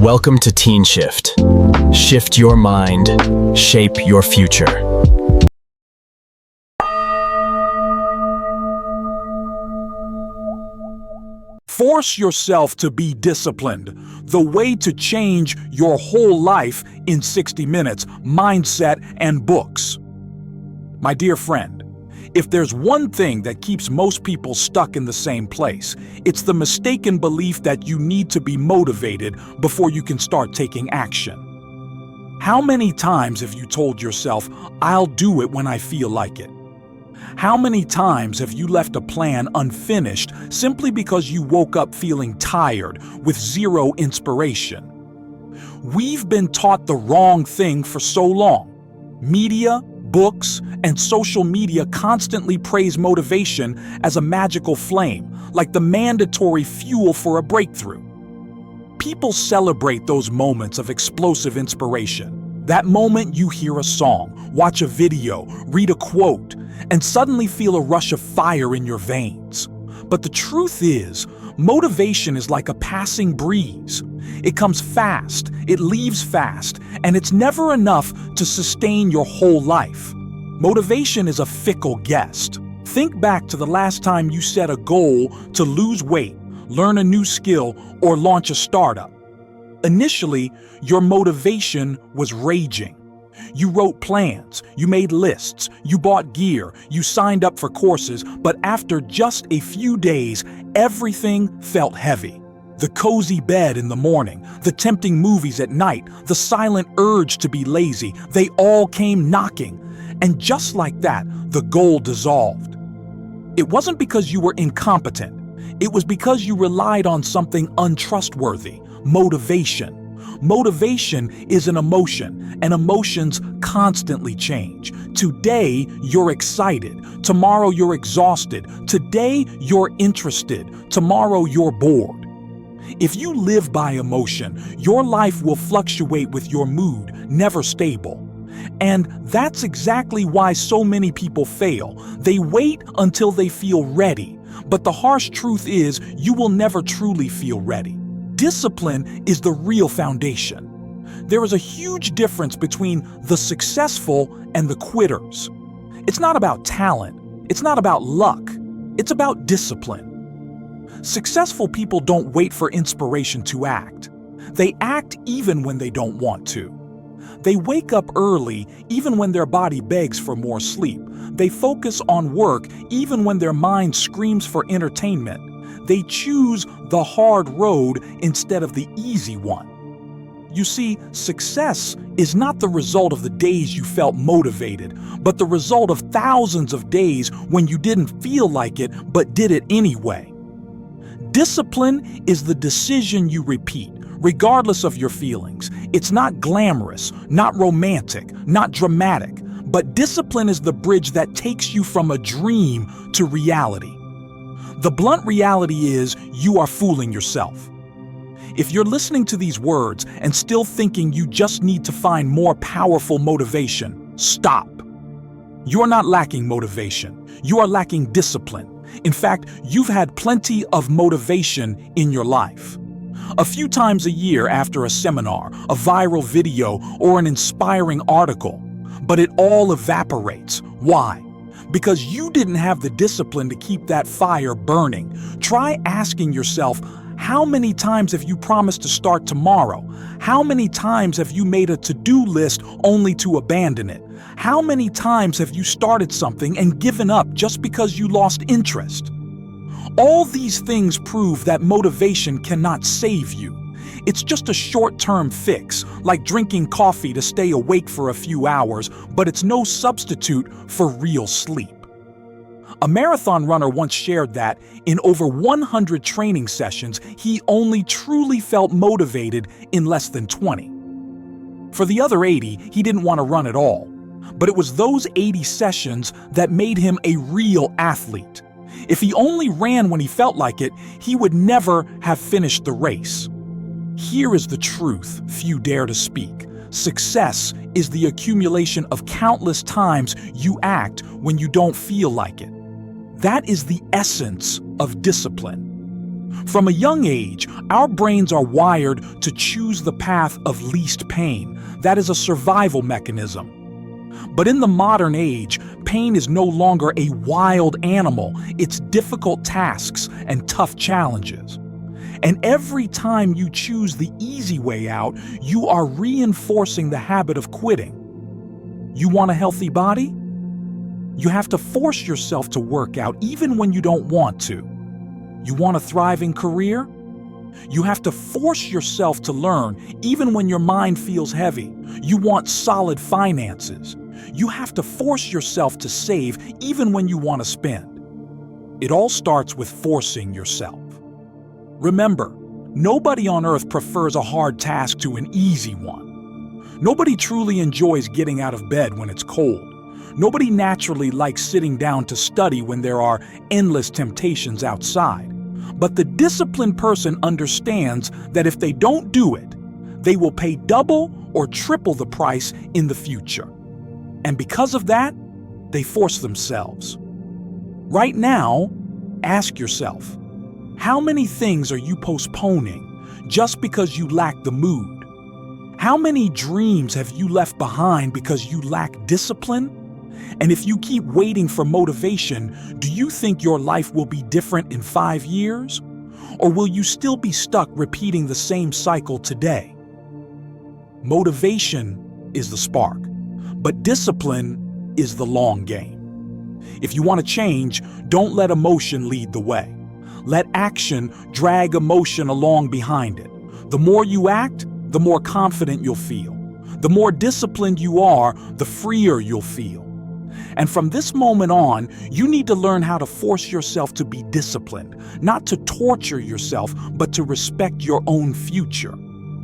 Welcome to Teen Shift. Shift your mind, shape your future. Force yourself to be disciplined. The way to change your whole life in 60 minutes, mindset and books. My dear friend, if there's one thing that keeps most people stuck in the same place, it's the mistaken belief that you need to be motivated before you can start taking action. How many times have you told yourself, "I'll do it when I feel like it"? How many times have you left a plan unfinished simply because you woke up feeling tired with zero inspiration? We've been taught the wrong thing for so long. Media, books, and social media constantly praise motivation as a magical flame, like the mandatory fuel for a breakthrough. People celebrate those moments of explosive inspiration. That moment you hear a song, watch a video, read a quote, and suddenly feel a rush of fire in your veins. But the truth is, motivation is like a passing breeze. It comes fast, it leaves fast, and it's never enough to sustain your whole life. Motivation is a fickle guest. Think back to the last time you set a goal to lose weight, learn a new skill, or launch a startup. Initially, your motivation was raging. You wrote plans, you made lists, you bought gear, you signed up for courses, but after just a few days, everything felt heavy. The cozy bed in the morning, the tempting movies at night, the silent urge to be lazy, they all came knocking. And just like that, the goal dissolved. It wasn't because you were incompetent. It was because you relied on something untrustworthy, motivation. Motivation is an emotion, and emotions constantly change. Today, you're excited. Tomorrow, you're exhausted. Today, you're interested. Tomorrow, you're bored. If you live by emotion, your life will fluctuate with your mood, never stable. And that's exactly why so many people fail. They wait until they feel ready. But the harsh truth is, you will never truly feel ready. Discipline is the real foundation. There is a huge difference between the successful and the quitters. It's not about talent. It's not about luck. It's about discipline. Successful people don't wait for inspiration to act. They act even when they don't want to. They wake up early even when their body begs for more sleep. They focus on work even when their mind screams for entertainment. They choose the hard road instead of the easy one. You see, success is not the result of the days you felt motivated, but the result of thousands of days when you didn't feel like it but did it anyway. Discipline is the decision you repeat, regardless of your feelings. It's not glamorous, not romantic, not dramatic, but discipline is the bridge that takes you from a dream to reality. The blunt reality is you are fooling yourself. If you're listening to these words and still thinking you just need to find more powerful motivation, stop. You're not lacking motivation. You are lacking discipline. In fact, you've had plenty of motivation in your life. A few times a year after a seminar, a viral video, or an inspiring article. But it all evaporates. Why? Because you didn't have the discipline to keep that fire burning. Try asking yourself, how many times have you promised to start tomorrow? How many times have you made a to-do list only to abandon it? How many times have you started something and given up just because you lost interest? All these things prove that motivation cannot save you. It's just a short-term fix, like drinking coffee to stay awake for a few hours, but it's no substitute for real sleep. A marathon runner once shared that, in over 100 training sessions, he only truly felt motivated in less than 20. For the other 80, he didn't want to run at all. But it was those 80 sessions that made him a real athlete. If he only ran when he felt like it, he would never have finished the race. Here is the truth few dare to speak. Success is the accumulation of countless times you act when you don't feel like it. That is the essence of discipline. From a young age, our brains are wired to choose the path of least pain. That is a survival mechanism. But in the modern age, pain is no longer a wild animal. It's difficult tasks and tough challenges. And every time you choose the easy way out, you are reinforcing the habit of quitting. You want a healthy body? You have to force yourself to work out even when you don't want to. You want a thriving career? You have to force yourself to learn even when your mind feels heavy. You want solid finances. You have to force yourself to save even when you want to spend. It all starts with forcing yourself. Remember, nobody on earth prefers a hard task to an easy one. Nobody truly enjoys getting out of bed when it's cold. Nobody naturally likes sitting down to study when there are endless temptations outside. But the disciplined person understands that if they don't do it, they will pay double or triple the price in the future. And because of that, they force themselves. Right now, ask yourself, how many things are you postponing just because you lack the mood? How many dreams have you left behind because you lack discipline? And if you keep waiting for motivation, do you think your life will be different in 5 years? Or will you still be stuck repeating the same cycle today? Motivation is the spark, but discipline is the long game. If you want to change, don't let emotion lead the way. Let action drag emotion along behind it. The more you act, the more confident you'll feel. The more disciplined you are, the freer you'll feel. And from this moment on, you need to learn how to force yourself to be disciplined, not to torture yourself, but to respect your own future.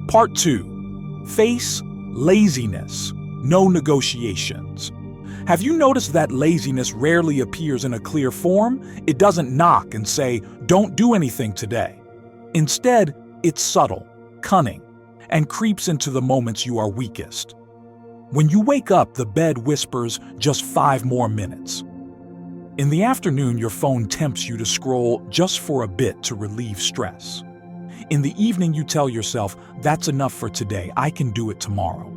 Part 2. Face laziness. No negotiations. Have you noticed that laziness rarely appears in a clear form? It doesn't knock and say, "Don't do anything today." Instead, it's subtle, cunning, and creeps into the moments you are weakest. When you wake up, the bed whispers, "Just 5 more minutes." In the afternoon, your phone tempts you to scroll just for a bit to relieve stress. In the evening, you tell yourself, "That's enough for today, I can do it tomorrow."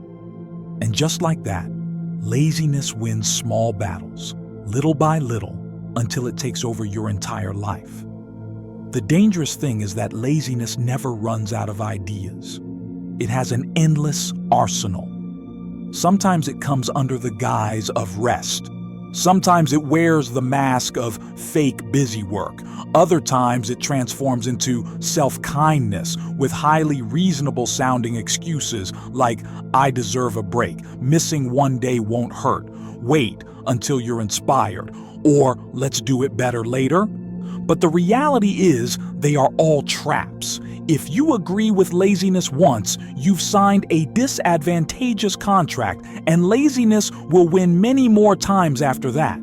And just like that, laziness wins small battles, little by little, until it takes over your entire life. The dangerous thing is that laziness never runs out of ideas. It has an endless arsenal. Sometimes it comes under the guise of rest. Sometimes it wears the mask of fake busy work. Other times it transforms into self-kindness with highly reasonable sounding excuses like, "I deserve a break," "Missing one day won't hurt," "Wait until you're inspired," or "Let's do it better later." But the reality is, they are all traps. If you agree with laziness once, you've signed a disadvantageous contract, and laziness will win many more times after that.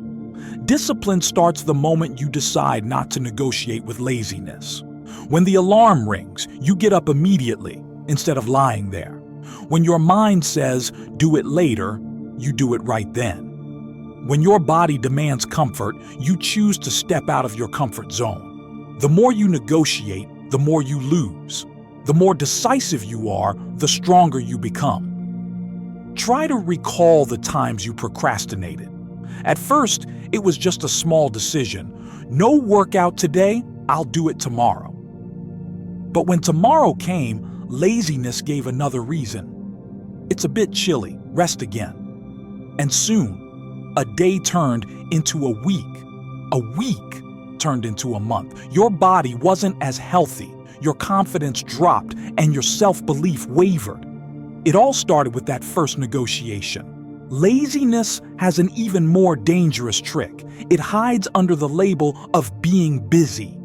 Discipline starts the moment you decide not to negotiate with laziness. When the alarm rings, you get up immediately instead of lying there. When your mind says, "Do it later," you do it right then. When your body demands comfort, you choose to step out of your comfort zone. The more you negotiate, the more you lose. The more decisive you are, the stronger you become. Try to recall the times you procrastinated. At first, it was just a small decision. No workout today, I'll do it tomorrow. But when tomorrow came, laziness gave another reason. It's a bit chilly, rest again. And soon, a day turned into a week. A week turned into a month. Your body wasn't as healthy, your confidence dropped, and your self-belief wavered. It all started with that first negotiation. Laziness has an even more dangerous trick. It hides under the label of being busy.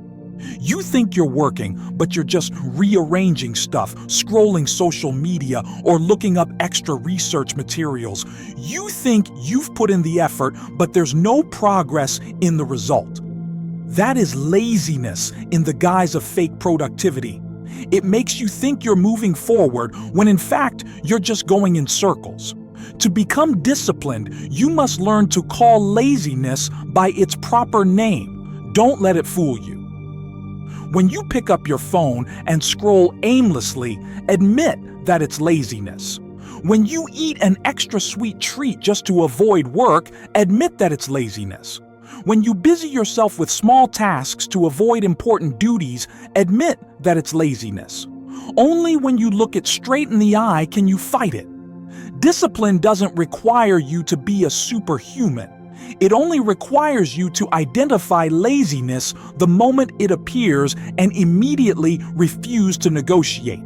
You think you're working, but you're just rearranging stuff, scrolling social media, or looking up extra research materials. You think you've put in the effort, but there's no progress in the result. That is laziness in the guise of fake productivity. It makes you think you're moving forward when in fact you're just going in circles. To become disciplined, you must learn to call laziness by its proper name. Don't let it fool you. When you pick up your phone and scroll aimlessly, admit that it's laziness. When you eat an extra sweet treat just to avoid work, admit that it's laziness. When you busy yourself with small tasks to avoid important duties, admit that it's laziness. Only when you look it straight in the eye can you fight it. Discipline doesn't require you to be a superhuman. It only requires you to identify laziness the moment it appears and immediately refuse to negotiate.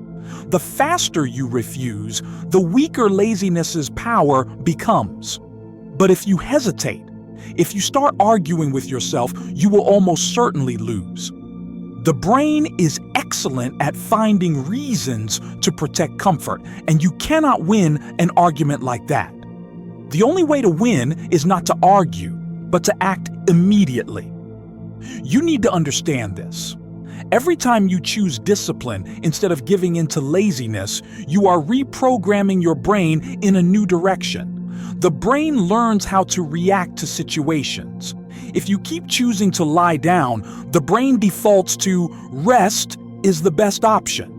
The faster you refuse, the weaker laziness's power becomes. But if you hesitate, if you start arguing with yourself, you will almost certainly lose. The brain is excellent at finding reasons to protect comfort, and you cannot win an argument like that. The only way to win is not to argue, but to act immediately. You need to understand this. Every time you choose discipline instead of giving in to laziness, you are reprogramming your brain in a new direction. The brain learns how to react to situations. If you keep choosing to lie down, the brain defaults to rest is the best option.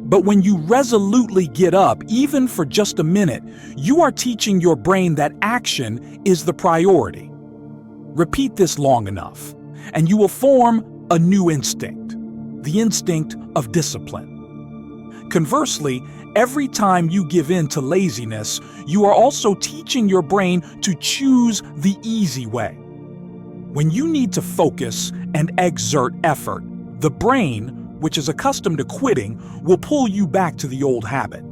But when you resolutely get up, even for just a minute, you are teaching your brain that action is the priority. Repeat this long enough, and you will form a new instinct, the instinct of discipline. Conversely, every time you give in to laziness, you are also teaching your brain to choose the easy way. When you need to focus and exert effort, the brain, which is accustomed to quitting, will pull you back to the old habit.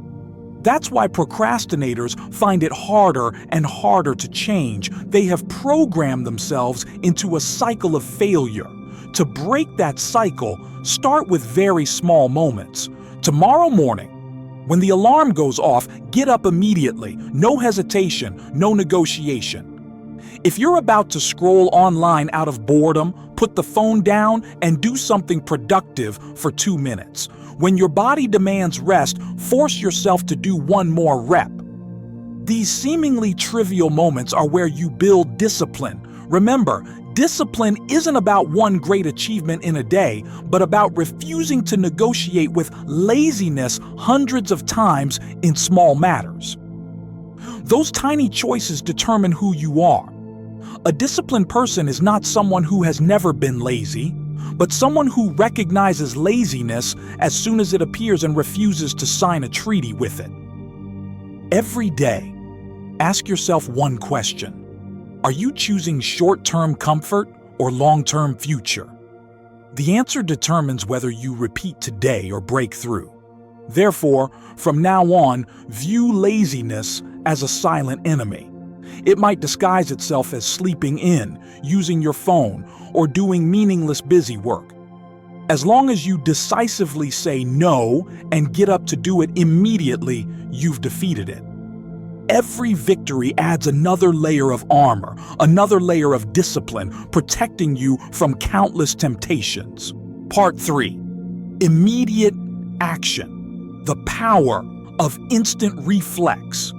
That's why procrastinators find it harder and harder to change. They have programmed themselves into a cycle of failure. To break that cycle, start with very small moments. Tomorrow morning, when the alarm goes off, get up immediately. No hesitation, no negotiation. If you're about to scroll online out of boredom, put the phone down and do something productive for 2 minutes. When your body demands rest, force yourself to do one more rep. These seemingly trivial moments are where you build discipline. Remember, discipline isn't about one great achievement in a day, but about refusing to negotiate with laziness hundreds of times in small matters. Those tiny choices determine who you are. A disciplined person is not someone who has never been lazy, but someone who recognizes laziness as soon as it appears and refuses to sign a treaty with it. Every day, ask yourself one question. Are you choosing short-term comfort or long-term future? The answer determines whether you repeat today or break through. Therefore, from now on, view laziness as a silent enemy. It might disguise itself as sleeping in, using your phone, or doing meaningless busy work. As long as you decisively say no and get up to do it immediately, you've defeated it. Every victory adds another layer of armor, another layer of discipline, protecting you from countless temptations. Part 3. Immediate action. The power of instant reflex.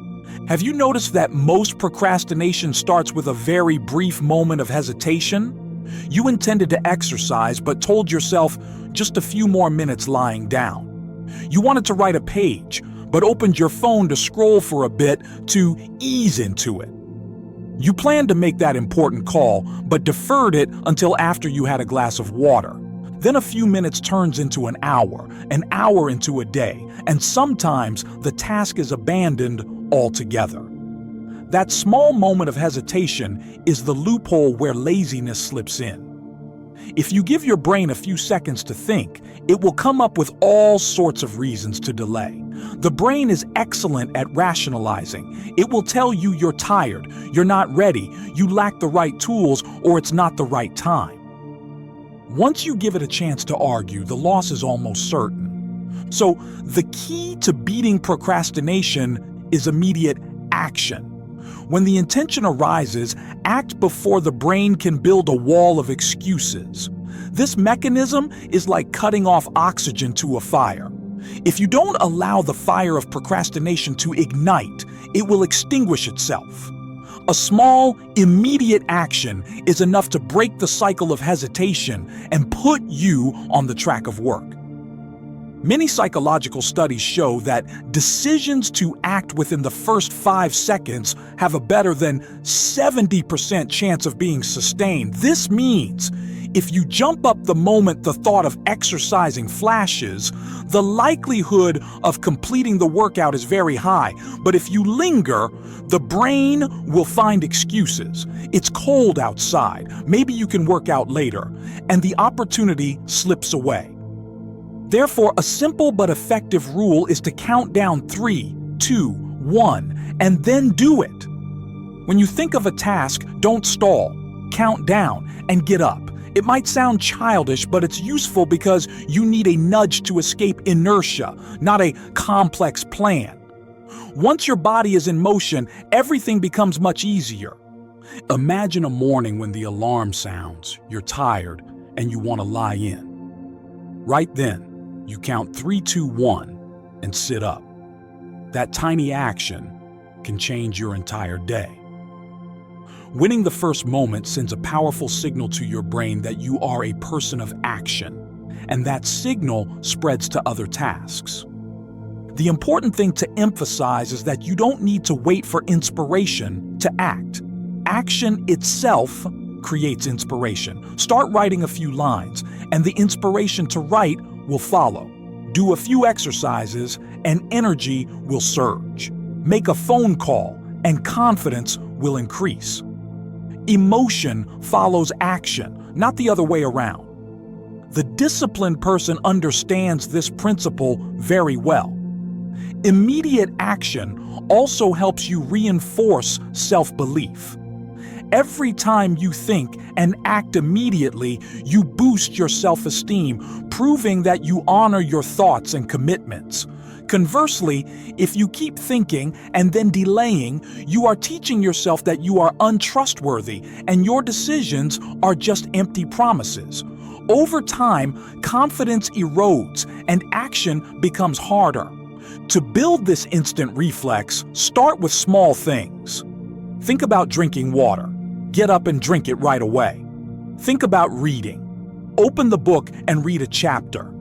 Have you noticed that most procrastination starts with a very brief moment of hesitation? You intended to exercise but told yourself just a few more minutes lying down. You wanted to write a page but opened your phone to scroll for a bit to ease into it. You planned to make that important call but deferred it until after you had a glass of water. Then a few minutes turns into an hour into a day, and sometimes the task is abandoned altogether. That small moment of hesitation is the loophole where laziness slips in. If you give your brain a few seconds to think, it will come up with all sorts of reasons to delay. The brain is excellent at rationalizing. It will tell you you're tired, you're not ready, you lack the right tools, or it's not the right time. Once you give it a chance to argue, the loss is almost certain. So, the key to beating procrastination is immediate action. When the intention arises, act before the brain can build a wall of excuses. This mechanism is like cutting off oxygen to a fire. If you don't allow the fire of procrastination to ignite, it will extinguish itself. A small, immediate action is enough to break the cycle of hesitation and put you on the track of work. Many psychological studies show that decisions to act within the first 5 seconds have a better than 70% chance of being sustained. This means if you jump up the moment the thought of exercising flashes, the likelihood of completing the workout is very high. But if you linger, the brain will find excuses. It's cold outside, maybe you can work out later, and the opportunity slips away. Therefore, a simple but effective rule is to count down 3, 2, 1, and then do it. When you think of a task, don't stall. Count down and get up. It might sound childish, but it's useful because you need a nudge to escape inertia, not a complex plan. Once your body is in motion, everything becomes much easier. Imagine a morning when the alarm sounds, you're tired, and you want to lie in. Right then, you count 3, 2, 1 and sit up. That tiny action can change your entire day. Winning the first moment sends a powerful signal to your brain that you are a person of action, and that signal spreads to other tasks. The important thing to emphasize is that you don't need to wait for inspiration to act. Action itself creates inspiration. Start writing a few lines, and the inspiration to write will follow. Do a few exercises, and energy will surge. Make a phone call, and confidence will increase. Emotion follows action, not the other way around. The disciplined person understands this principle very well. Immediate action also helps you reinforce self-belief. Every time you think and act immediately, you boost your self-esteem, proving that you honor your thoughts and commitments. Conversely, if you keep thinking and then delaying, you are teaching yourself that you are untrustworthy and your decisions are just empty promises. Over time, confidence erodes and action becomes harder. To build this instant reflex, start with small things. Think about drinking water. Get up and drink it right away. Think about reading. Open the book and read a chapter.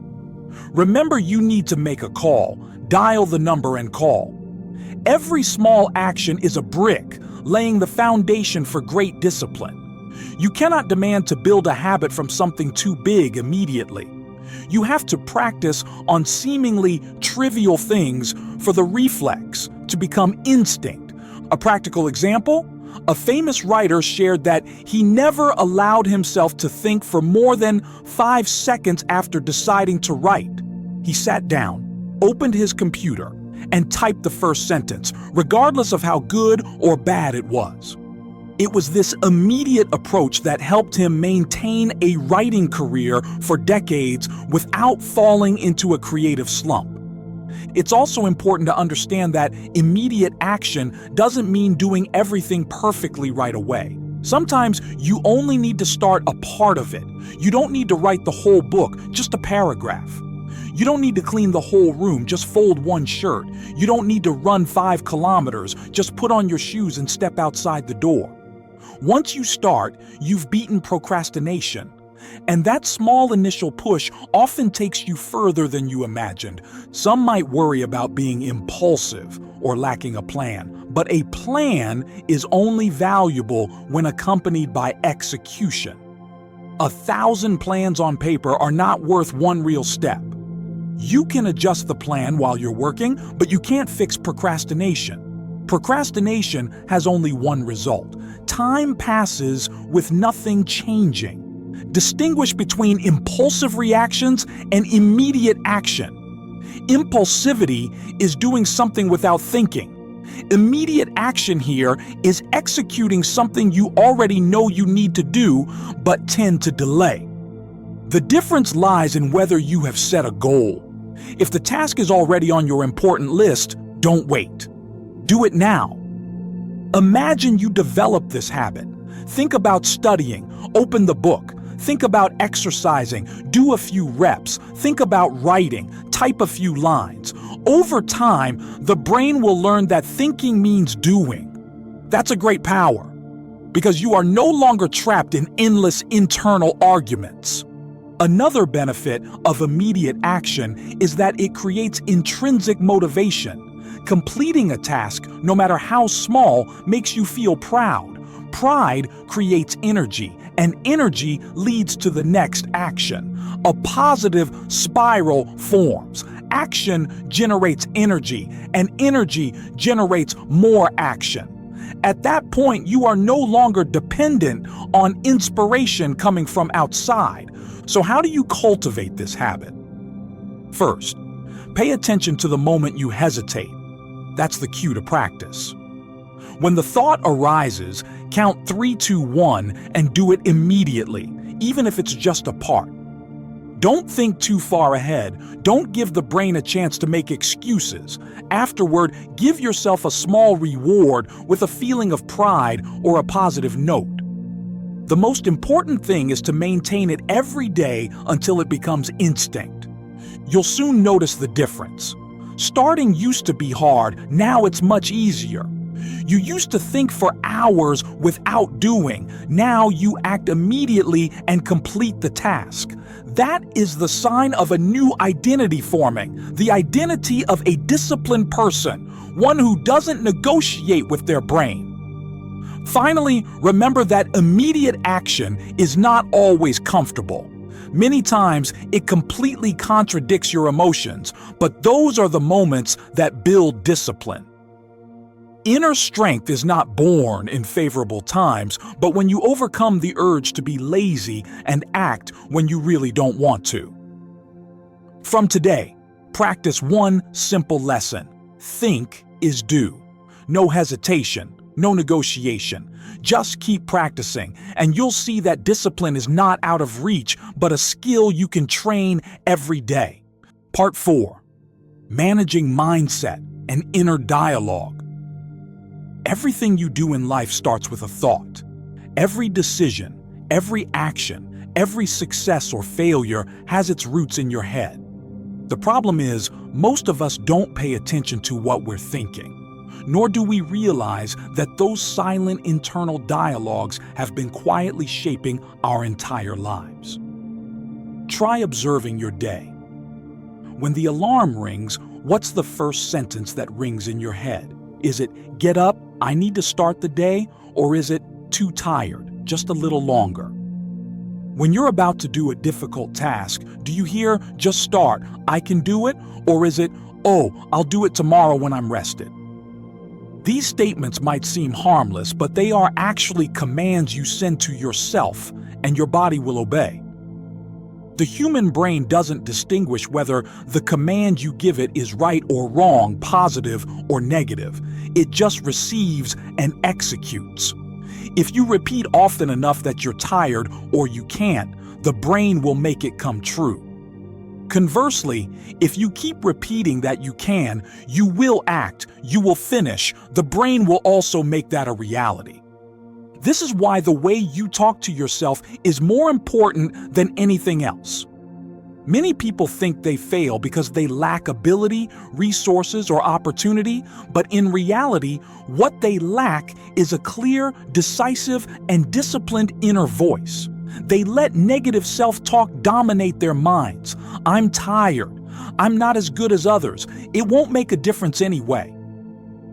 Remember, you need to make a call. Dial the number and call. Every small action is a brick, laying the foundation for great discipline. You cannot demand to build a habit from something too big immediately. You have to practice on seemingly trivial things for the reflex to become instinct. A practical example? A famous writer shared that he never allowed himself to think for more than 5 seconds after deciding to write. He sat down, opened his computer, and typed the first sentence, regardless of how good or bad it was. It was this immediate approach that helped him maintain a writing career for decades without falling into a creative slump. It's also important to understand that immediate action doesn't mean doing everything perfectly right away. Sometimes you only need to start a part of it. You don't need to write the whole book, just a paragraph. You don't need to clean the whole room, just fold one shirt. You don't need to run 5 kilometers, just put on your shoes and step outside the door. Once you start, you've beaten procrastination. And that small initial push often takes you further than you imagined. Some might worry about being impulsive or lacking a plan, but a plan is only valuable when accompanied by execution. 1,000 plans on paper are not worth one real step. You can adjust the plan while you're working, but you can't fix procrastination. Procrastination has only one result. Time passes with nothing changing. Distinguish between impulsive reactions and immediate action. Impulsivity is doing something without thinking. Immediate action here is executing something you already know you need to do, but tend to delay. The difference lies in whether you have set a goal. If the task is already on your important list, don't wait. Do it now. Imagine you develop this habit. Think about studying. Open the book. Think about exercising. Do a few reps. Think about writing. Type a few lines. Over time, the brain will learn that thinking means doing. That's a great power, because you are no longer trapped in endless internal arguments. Another benefit of immediate action is that it creates intrinsic motivation. Completing a task, no matter how small, makes you feel proud. Pride creates energy, and energy leads to the next action. A positive spiral forms. Action generates energy, and energy generates more action. At that point, you are no longer dependent on inspiration coming from outside. So how do you cultivate this habit? First, pay attention to the moment you hesitate. That's the cue to practice. When the thought arises, count 3, 2, 1 and do it immediately, even if it's just a part. Don't think too far ahead. Don't give the brain a chance to make excuses. Afterward, give yourself a small reward with a feeling of pride or a positive note. The most important thing is to maintain it every day until it becomes instinct. You'll soon notice the difference. Starting used to be hard, now it's much easier. You used to think for hours without doing. Now you act immediately and complete the task. That is the sign of a new identity forming, the identity of a disciplined person, one who doesn't negotiate with their brain. Finally, remember that immediate action is not always comfortable. Many times, it completely contradicts your emotions, but those are the moments that build discipline. Inner strength is not born in favorable times, but when you overcome the urge to be lazy and act when you really don't want to. From today, practice one simple lesson. Think is do. No hesitation, no negotiation. Just keep practicing, and you'll see that discipline is not out of reach, but a skill you can train every day. Part 4. Managing mindset and inner dialogue. Everything you do in life starts with a thought. Every decision, every action, every success or failure has its roots in your head. The problem is, most of us don't pay attention to what we're thinking, nor do we realize that those silent internal dialogues have been quietly shaping our entire lives. Try observing your day. When the alarm rings, what's the first sentence that rings in your head? Is it, "Get up, I need to start the day," or is it, "Too tired, just a little longer"? When you're about to do a difficult task, do you hear, "Just start, I can do it," or is it, "Oh, I'll do it tomorrow when I'm rested"? These statements might seem harmless, but they are actually commands you send to yourself, and your body will obey. The human brain doesn't distinguish whether the command you give it is right or wrong, positive or negative. It just receives and executes. If you repeat often enough that you're tired or you can't, the brain will make it come true. Conversely, if you keep repeating that you can, you will act, you will finish, the brain will also make that a reality. This is why the way you talk to yourself is more important than anything else. Many people think they fail because they lack ability, resources, or opportunity, but in reality, what they lack is a clear, decisive, and disciplined inner voice. They let negative self-talk dominate their minds. "I'm tired. I'm not as good as others. It won't make a difference anyway."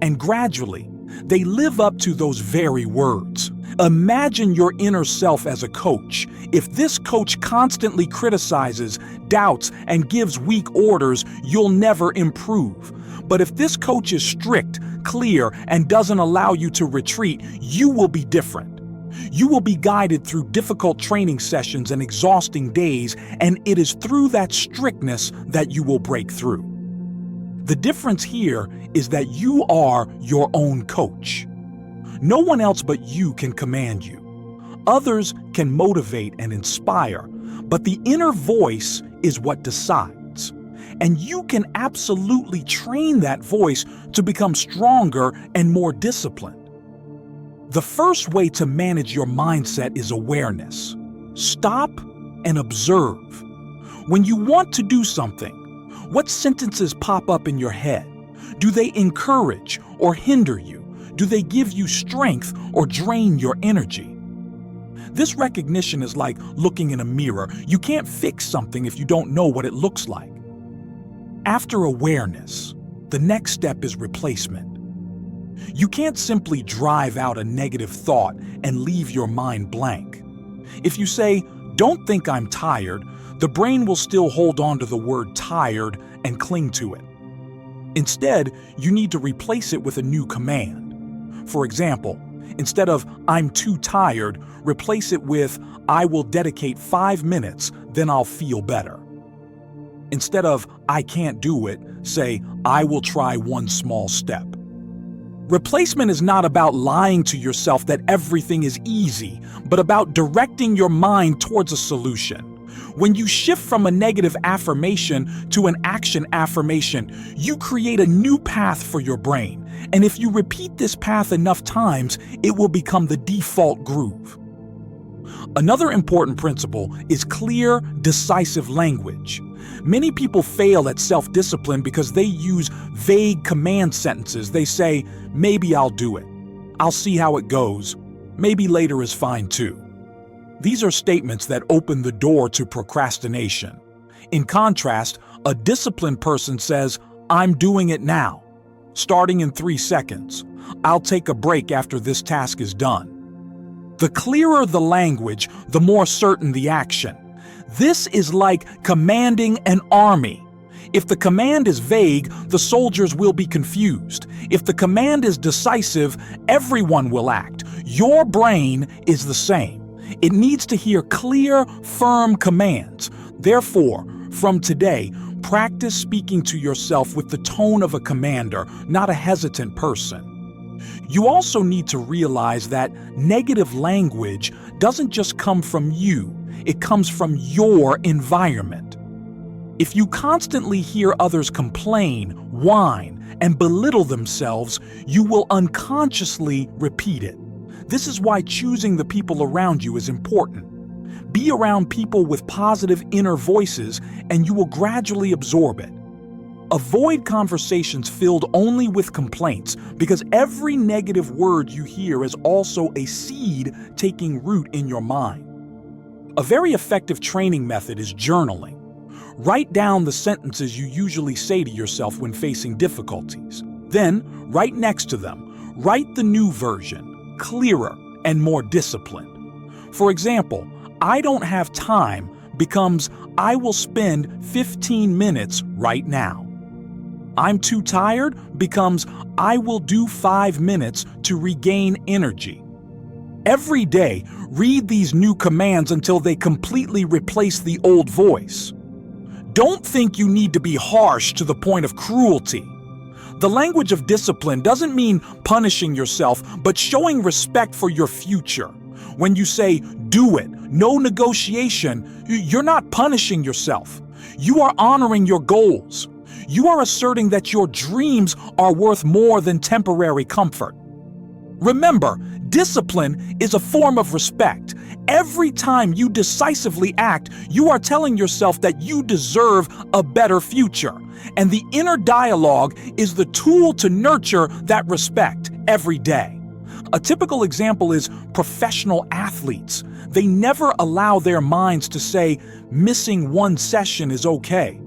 And gradually, they live up to those very words. Imagine your inner self as a coach. If this coach constantly criticizes, doubts, and gives weak orders, you'll never improve. But if this coach is strict, clear, and doesn't allow you to retreat, you will be different. You will be guided through difficult training sessions and exhausting days, and it is through that strictness that you will break through. The difference here is that you are your own coach. No one else but you can command you. Others can motivate and inspire, but the inner voice is what decides. And you can absolutely train that voice to become stronger and more disciplined. The first way to manage your mindset is awareness. Stop and observe. When you want to do something, what sentences pop up in your head? Do they encourage or hinder you? Do they give you strength or drain your energy? This recognition is like looking in a mirror. You can't fix something if you don't know what it looks like. After awareness, the next step is replacement. You can't simply drive out a negative thought and leave your mind blank. If you say, "Don't think I'm tired," the brain will still hold on to the word tired and cling to it. Instead, you need to replace it with a new command. For example, instead of "I'm too tired," replace it with "I will dedicate 5 minutes, then I'll feel better." Instead of "I can't do it," say "I will try one small step." Replacement is not about lying to yourself that everything is easy, but about directing your mind towards a solution. When you shift from a negative affirmation to an action affirmation, you create a new path for your brain. And if you repeat this path enough times, it will become the default groove. Another important principle is clear, decisive language. Many people fail at self-discipline because they use vague command sentences. They say, "Maybe I'll do it. I'll see how it goes. Maybe later is fine too." These are statements that open the door to procrastination. In contrast, a disciplined person says, "I'm doing it now. Starting in 3 seconds. I'll take a break after this task is done." The clearer the language, the more certain the action. This is like commanding an army. If the command is vague, the soldiers will be confused. If the command is decisive, everyone will act. Your brain is the same. It needs to hear clear, firm commands. Therefore, from today, practice speaking to yourself with the tone of a commander, not a hesitant person. You also need to realize that negative language doesn't just come from you, it comes from your environment. If you constantly hear others complain, whine, and belittle themselves, you will unconsciously repeat it. This is why choosing the people around you is important. Be around people with positive inner voices, and you will gradually absorb it. Avoid conversations filled only with complaints, because every negative word you hear is also a seed taking root in your mind. A very effective training method is journaling. Write down the sentences you usually say to yourself when facing difficulties. Then, right next to them, write the new version, clearer and more disciplined. For example, "I don't have time" becomes "I will spend 15 minutes right now." "I'm too tired" becomes "I will do 5 minutes to regain energy." Every day, read these new commands until they completely replace the old voice. Don't think you need to be harsh to the point of cruelty. The language of discipline doesn't mean punishing yourself, but showing respect for your future. When you say, "Do it, no negotiation," you're not punishing yourself. You are honoring your goals. You are asserting that your dreams are worth more than temporary comfort. Remember, discipline is a form of respect. Every time you decisively act, you are telling yourself that you deserve a better future. And the inner dialogue is the tool to nurture that respect every day. A typical example is professional athletes. They never allow their minds to say, "Missing one session is okay."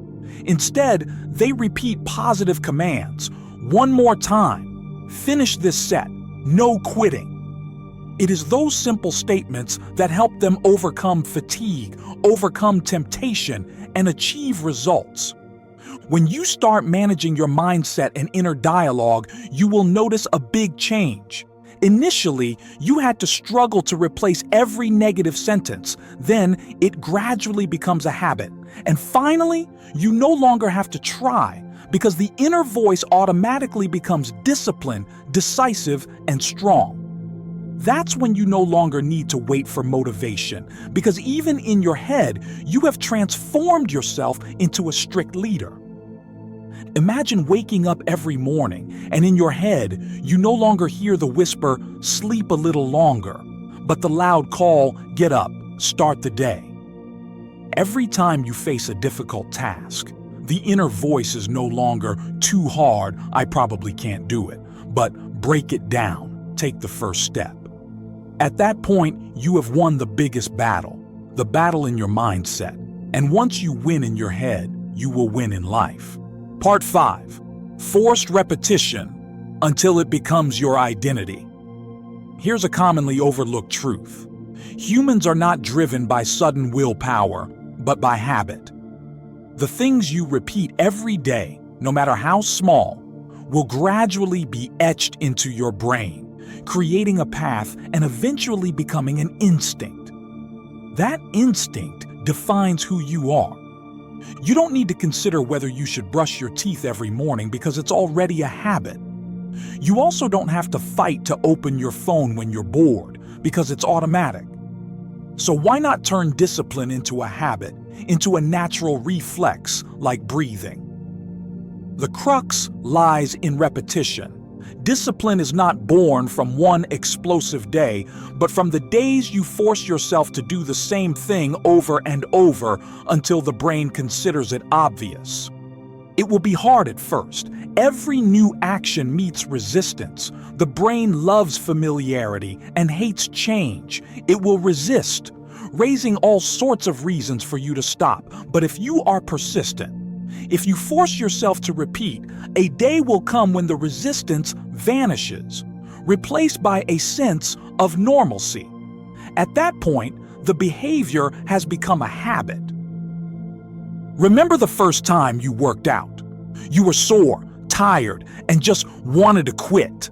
Instead, they repeat positive commands. "One more time. Finish this set. No quitting." It is those simple statements that help them overcome fatigue, overcome temptation, and achieve results. When you start managing your mindset and inner dialogue, you will notice a big change. Initially, you had to struggle to replace every negative sentence. Then, it gradually becomes a habit. And finally, you no longer have to try, because the inner voice automatically becomes disciplined, decisive, and strong. That's when you no longer need to wait for motivation, because even in your head, you have transformed yourself into a strict leader. Imagine waking up every morning, and in your head, you no longer hear the whisper, "Sleep a little longer," but the loud call, "Get up, start the day." Every time you face a difficult task, the inner voice is no longer "Too hard, I probably can't do it," but break it down, take the first step. At that point, you have won the biggest battle, the battle in your mindset. And once you win in your head, you will win in life. Part 5. Forced repetition until it becomes your identity. Here's a commonly overlooked truth. Humans are not driven by sudden willpower, but by habit. The things you repeat every day, no matter how small, will gradually be etched into your brain, creating a path and eventually becoming an instinct. That instinct defines who you are. You don't need to consider whether you should brush your teeth every morning because it's already a habit. You also don't have to fight to open your phone when you're bored because it's automatic. So why not turn discipline into a habit, into a natural reflex like breathing? The crux lies in repetition. Discipline is not born from one explosive day, but from the days you force yourself to do the same thing over and over until the brain considers it obvious. It will be hard at first. Every new action meets resistance. The brain loves familiarity and hates change. It will resist, raising all sorts of reasons for you to stop. But if you are persistent, if you force yourself to repeat, a day will come when the resistance vanishes, replaced by a sense of normalcy. At that point, the behavior has become a habit. Remember the first time you worked out. You were sore, tired, and just wanted to quit.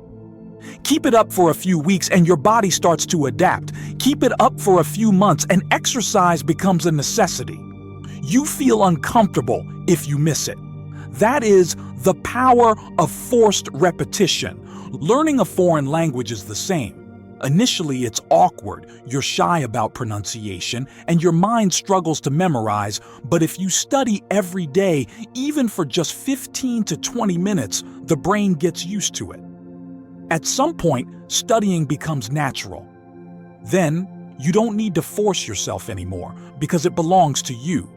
Keep it up for a few weeks and your body starts to adapt. Keep it up for a few months and exercise becomes a necessity. You feel uncomfortable if you miss it. That is the power of forced repetition. Learning a foreign language is the same. Initially, it's awkward, you're shy about pronunciation, and your mind struggles to memorize, but if you study every day, even for just 15 to 20 minutes, the brain gets used to it. At some point, studying becomes natural. Then, you don't need to force yourself anymore because it belongs to you.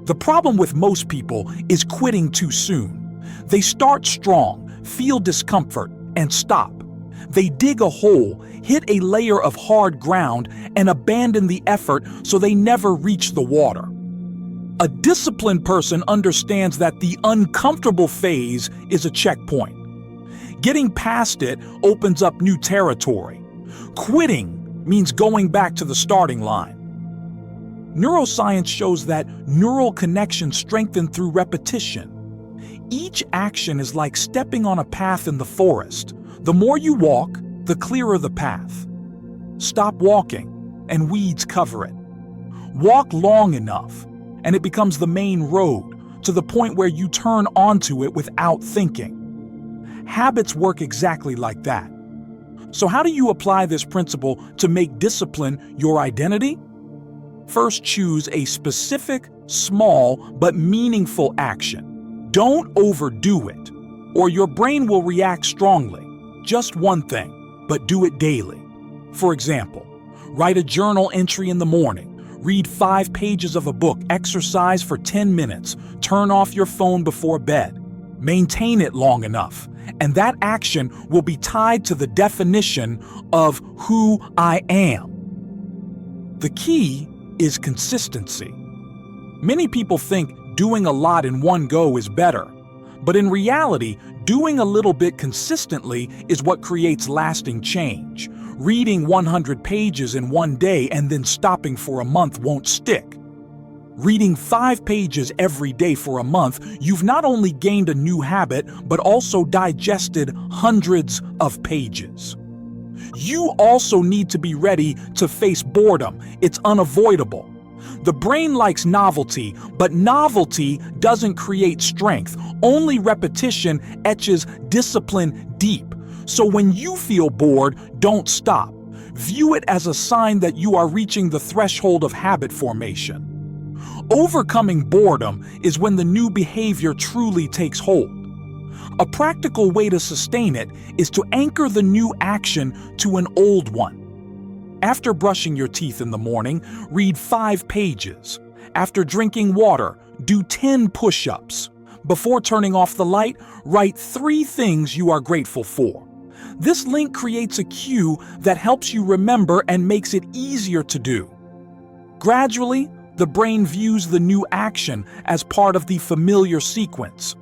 The problem with most people is quitting too soon. They start strong, feel discomfort, and stop. They dig a hole, hit a layer of hard ground, and abandon the effort so they never reach the water. A disciplined person understands that the uncomfortable phase is a checkpoint. Getting past it opens up new territory. Quitting means going back to the starting line. Neuroscience shows that neural connections strengthen through repetition. Each action is like stepping on a path in the forest. The more you walk, the clearer the path. Stop walking, and weeds cover it. Walk long enough, and it becomes the main road, to the point where you turn onto it without thinking. Habits work exactly like that. So how do you apply this principle to make discipline your identity? First, choose a specific, small, but meaningful action. Don't overdo it, or your brain will react strongly. Just one thing, but do it daily. For example, write a journal entry in the morning, read 5 pages of a book, exercise for 10 minutes, turn off your phone before bed. Maintain it long enough, and that action will be tied to the definition of who I am. The key is consistency. Many people think doing a lot in one go is better, but in reality, doing a little bit consistently is what creates lasting change. Reading 100 pages in one day and then stopping for a month won't stick. Reading 5 pages every day for a month, you've not only gained a new habit, but also digested hundreds of pages. You also need to be ready to face boredom. It's unavoidable. The brain likes novelty, but novelty doesn't create strength. Only repetition etches discipline deep. So when you feel bored, don't stop. View it as a sign that you are reaching the threshold of habit formation. Overcoming boredom is when the new behavior truly takes hold. A practical way to sustain it is to anchor the new action to an old one. After brushing your teeth in the morning, read 5 pages. After drinking water, do 10 push-ups. Before turning off the light, write 3 things you are grateful for. This link creates a cue that helps you remember and makes it easier to do. Gradually, the brain views the new action as part of the familiar sequence.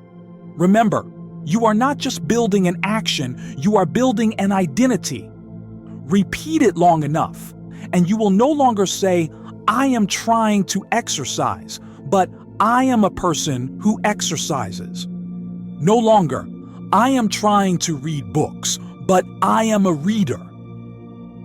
Remember, you are not just building an action, you are building an identity. Repeat it long enough, and you will no longer say, "I am trying to exercise," but "I am a person who exercises." No longer, "I am trying to read books," but "I am a reader."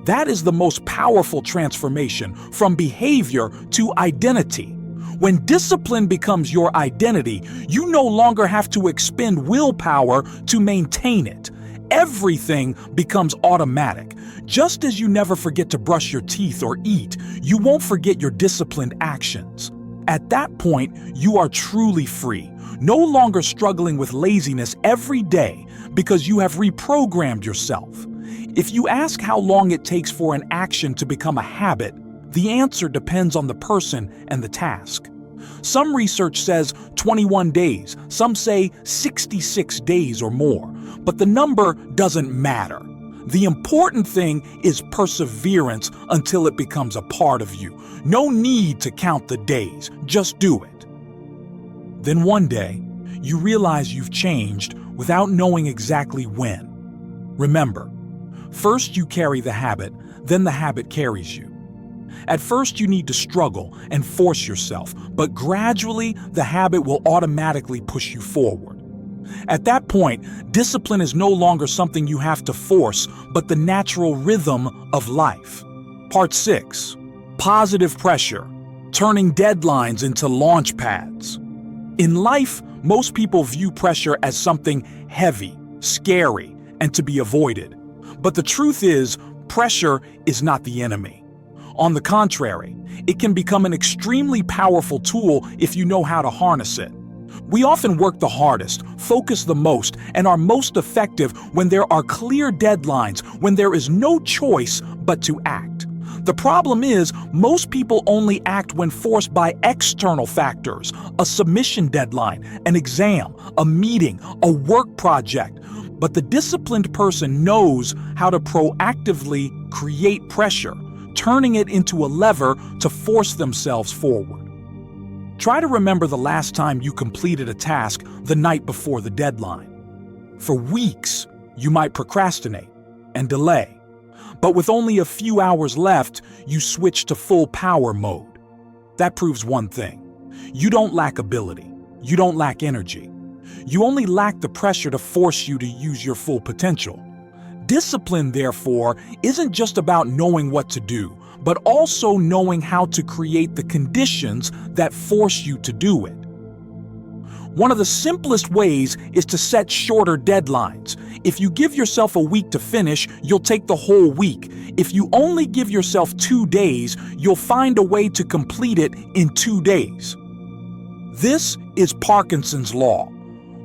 That is the most powerful transformation from behavior to identity. When discipline becomes your identity, you no longer have to expend willpower to maintain it. Everything becomes automatic. Just as you never forget to brush your teeth or eat, you won't forget your disciplined actions. At that point, you are truly free, no longer struggling with laziness every day because you have reprogrammed yourself. If you ask how long it takes for an action to become a habit, the answer depends on the person and the task. Some research says 21 days, some say 66 days or more, but the number doesn't matter. The important thing is perseverance until it becomes a part of you. No need to count the days, just do it. Then one day, you realize you've changed without knowing exactly when. Remember, first you carry the habit, then the habit carries you. At first you need to struggle and force yourself, but gradually the habit will automatically push you forward. At that point, discipline is no longer something you have to force, but the natural rhythm of life. Part 6. Positive pressure. Turning deadlines into launch pads. In life, most people view pressure as something heavy, scary, and to be avoided. But the truth is, pressure is not the enemy. On the contrary, it can become an extremely powerful tool if you know how to harness it. We often work the hardest, focus the most, and are most effective when there are clear deadlines, when there is no choice but to act. The problem is, most people only act when forced by external factors, a submission deadline, an exam, a meeting, a work project. But the disciplined person knows how to proactively create pressure, turning it into a lever to force themselves forward. Try to remember the last time you completed a task the night before the deadline. For weeks, you might procrastinate and delay. But with only a few hours left, you switch to full power mode. That proves one thing. You don't lack ability. You don't lack energy. You only lack the pressure to force you to use your full potential. Discipline, therefore, isn't just about knowing what to do, but also knowing how to create the conditions that force you to do it. One of the simplest ways is to set shorter deadlines. If you give yourself a week to finish, you'll take the whole week. If you only give yourself 2 days, you'll find a way to complete it in 2 days. This is Parkinson's Law.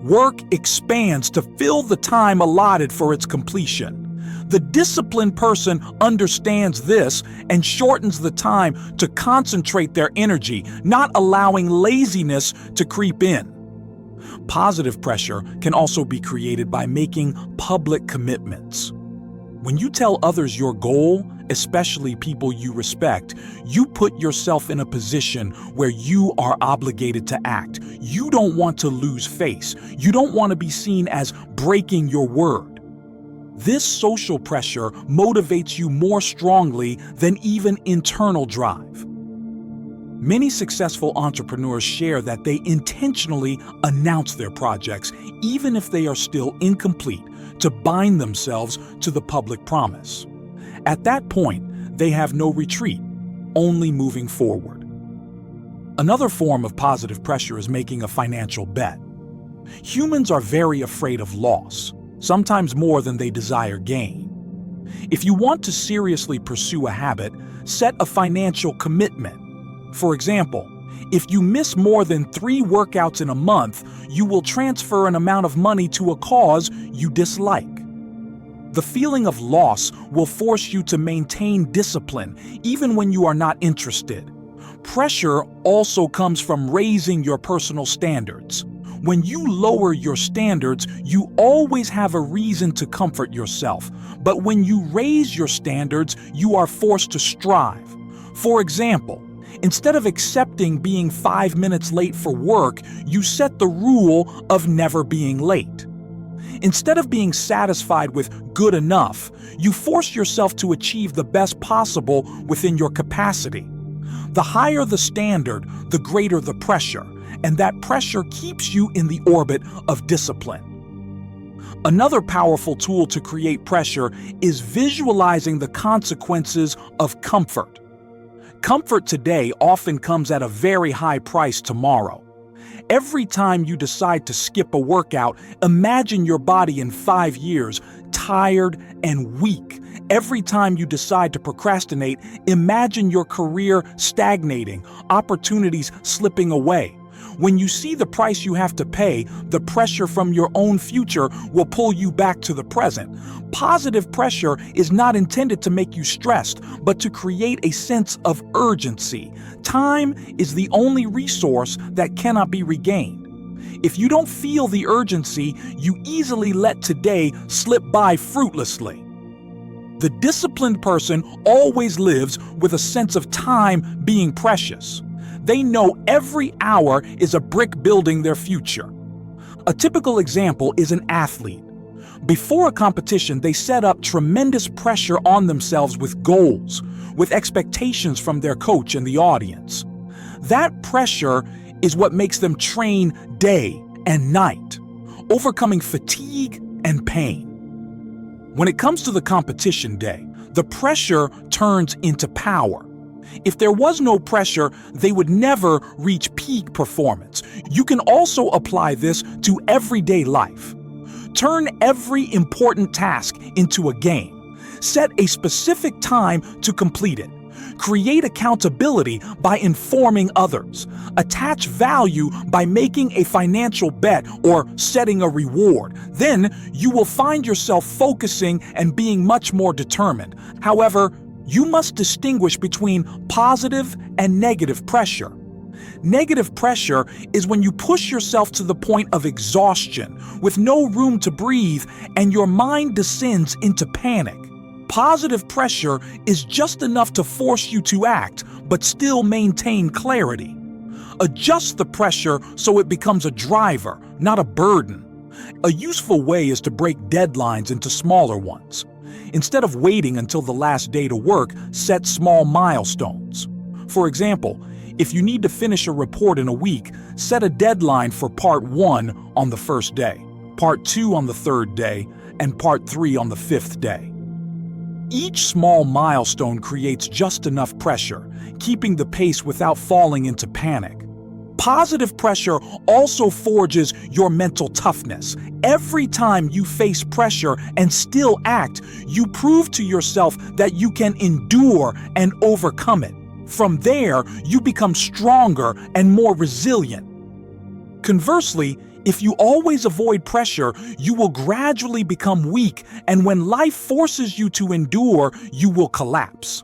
Work expands to fill the time allotted for its completion. The disciplined person understands this and shortens the time to concentrate their energy, not allowing laziness to creep in. Positive pressure can also be created by making public commitments. When you tell others your goal, especially people you respect, you put yourself in a position where you are obligated to act. You don't want to lose face. You don't want to be seen as breaking your word. This social pressure motivates you more strongly than even internal drive. Many successful entrepreneurs share that they intentionally announce their projects, even if they are still incomplete, to bind themselves to the public promise. At that point, they have no retreat, only moving forward. Another form of positive pressure is making a financial bet. Humans are very afraid of loss, sometimes more than they desire gain. If you want to seriously pursue a habit, set a financial commitment. For example, if you miss more than 3 workouts in a month, you will transfer an amount of money to a cause you dislike. The feeling of loss will force you to maintain discipline, even when you are not interested. Pressure also comes from raising your personal standards. When you lower your standards, you always have a reason to comfort yourself. But when you raise your standards, you are forced to strive. For example, instead of accepting being 5 minutes late for work, you set the rule of never being late. Instead of being satisfied with good enough, you force yourself to achieve the best possible within your capacity. The higher the standard, the greater the pressure, and that pressure keeps you in the orbit of discipline. Another powerful tool to create pressure is visualizing the consequences of comfort. Comfort today often comes at a very high price tomorrow. Every time you decide to skip a workout, imagine your body in 5 years, tired and weak. Every time you decide to procrastinate, imagine your career stagnating, opportunities slipping away. When you see the price you have to pay, the pressure from your own future will pull you back to the present. Positive pressure is not intended to make you stressed, but to create a sense of urgency. Time is the only resource that cannot be regained. If you don't feel the urgency, you easily let today slip by fruitlessly. The disciplined person always lives with a sense of time being precious. They know every hour is a brick building their future. A typical example is an athlete. Before a competition, they set up tremendous pressure on themselves with goals, with expectations from their coach and the audience. That pressure is what makes them train day and night, overcoming fatigue and pain. When it comes to the competition day, the pressure turns into power. If there was no pressure, they would never reach peak performance. You can also apply this to everyday life. Turn every important task into a game. Set a specific time to complete it. Create accountability by informing others. Attach value by making a financial bet or setting a reward. Then you will find yourself focusing and being much more determined. However, you must distinguish between positive and negative pressure. Negative pressure is when you push yourself to the point of exhaustion, with no room to breathe, and your mind descends into panic. Positive pressure is just enough to force you to act, but still maintain clarity. Adjust the pressure so it becomes a driver, not a burden. A useful way is to break deadlines into smaller ones. Instead of waiting until the last day to work, set small milestones. For example, if you need to finish a report in a week, set a deadline for part 1 on the first day, part 2 on the third day, and part 3 on the 5th day. Each small milestone creates just enough pressure, keeping the pace without falling into panic. Positive pressure also forges your mental toughness. Every time you face pressure and still act, you prove to yourself that you can endure and overcome it. From there, you become stronger and more resilient. Conversely, if you always avoid pressure, you will gradually become weak, and when life forces you to endure, you will collapse.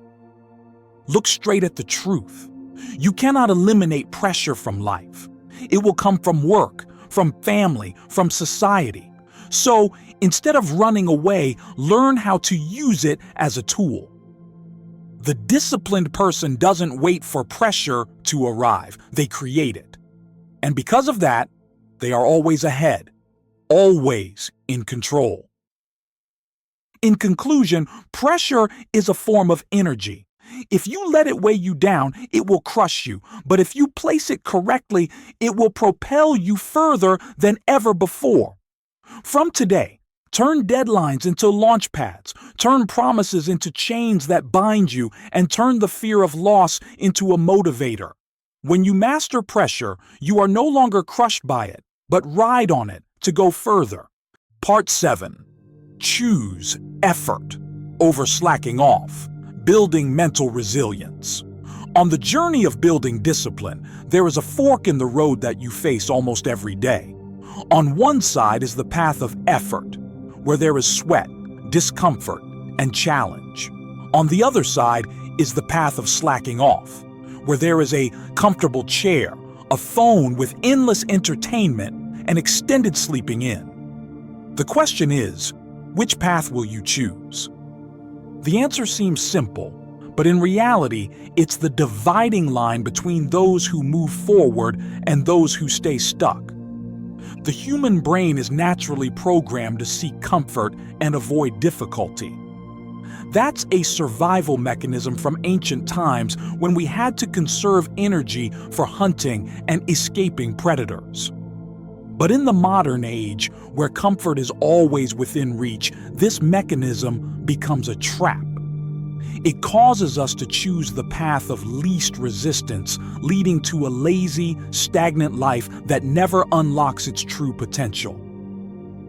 Look straight at the truth. You cannot eliminate pressure from life. It will come from work, from family, from society. So, instead of running away, learn how to use it as a tool. The disciplined person doesn't wait for pressure to arrive. They create it. And because of that, they are always ahead, always in control. In conclusion, pressure is a form of energy. If you let it weigh you down, it will crush you. But if you place it correctly, it will propel you further than ever before. From today, turn deadlines into launch pads, turn promises into chains that bind you, and turn the fear of loss into a motivator. When you master pressure, you are no longer crushed by it, but ride on it to go further. Part 7. Choose effort over slacking off. Building mental resilience. On the journey of building discipline, there is a fork in the road that you face almost every day. On one side is the path of effort, where there is sweat, discomfort, and challenge. On the other side is the path of slacking off, where there is a comfortable chair, a phone with endless entertainment, and extended sleeping in. The question is, which path will you choose? The answer seems simple, but in reality, it's the dividing line between those who move forward and those who stay stuck. The human brain is naturally programmed to seek comfort and avoid difficulty. That's a survival mechanism from ancient times when we had to conserve energy for hunting and escaping predators. But in the modern age, where comfort is always within reach, this mechanism becomes a trap. It causes us to choose the path of least resistance, leading to a lazy, stagnant life that never unlocks its true potential.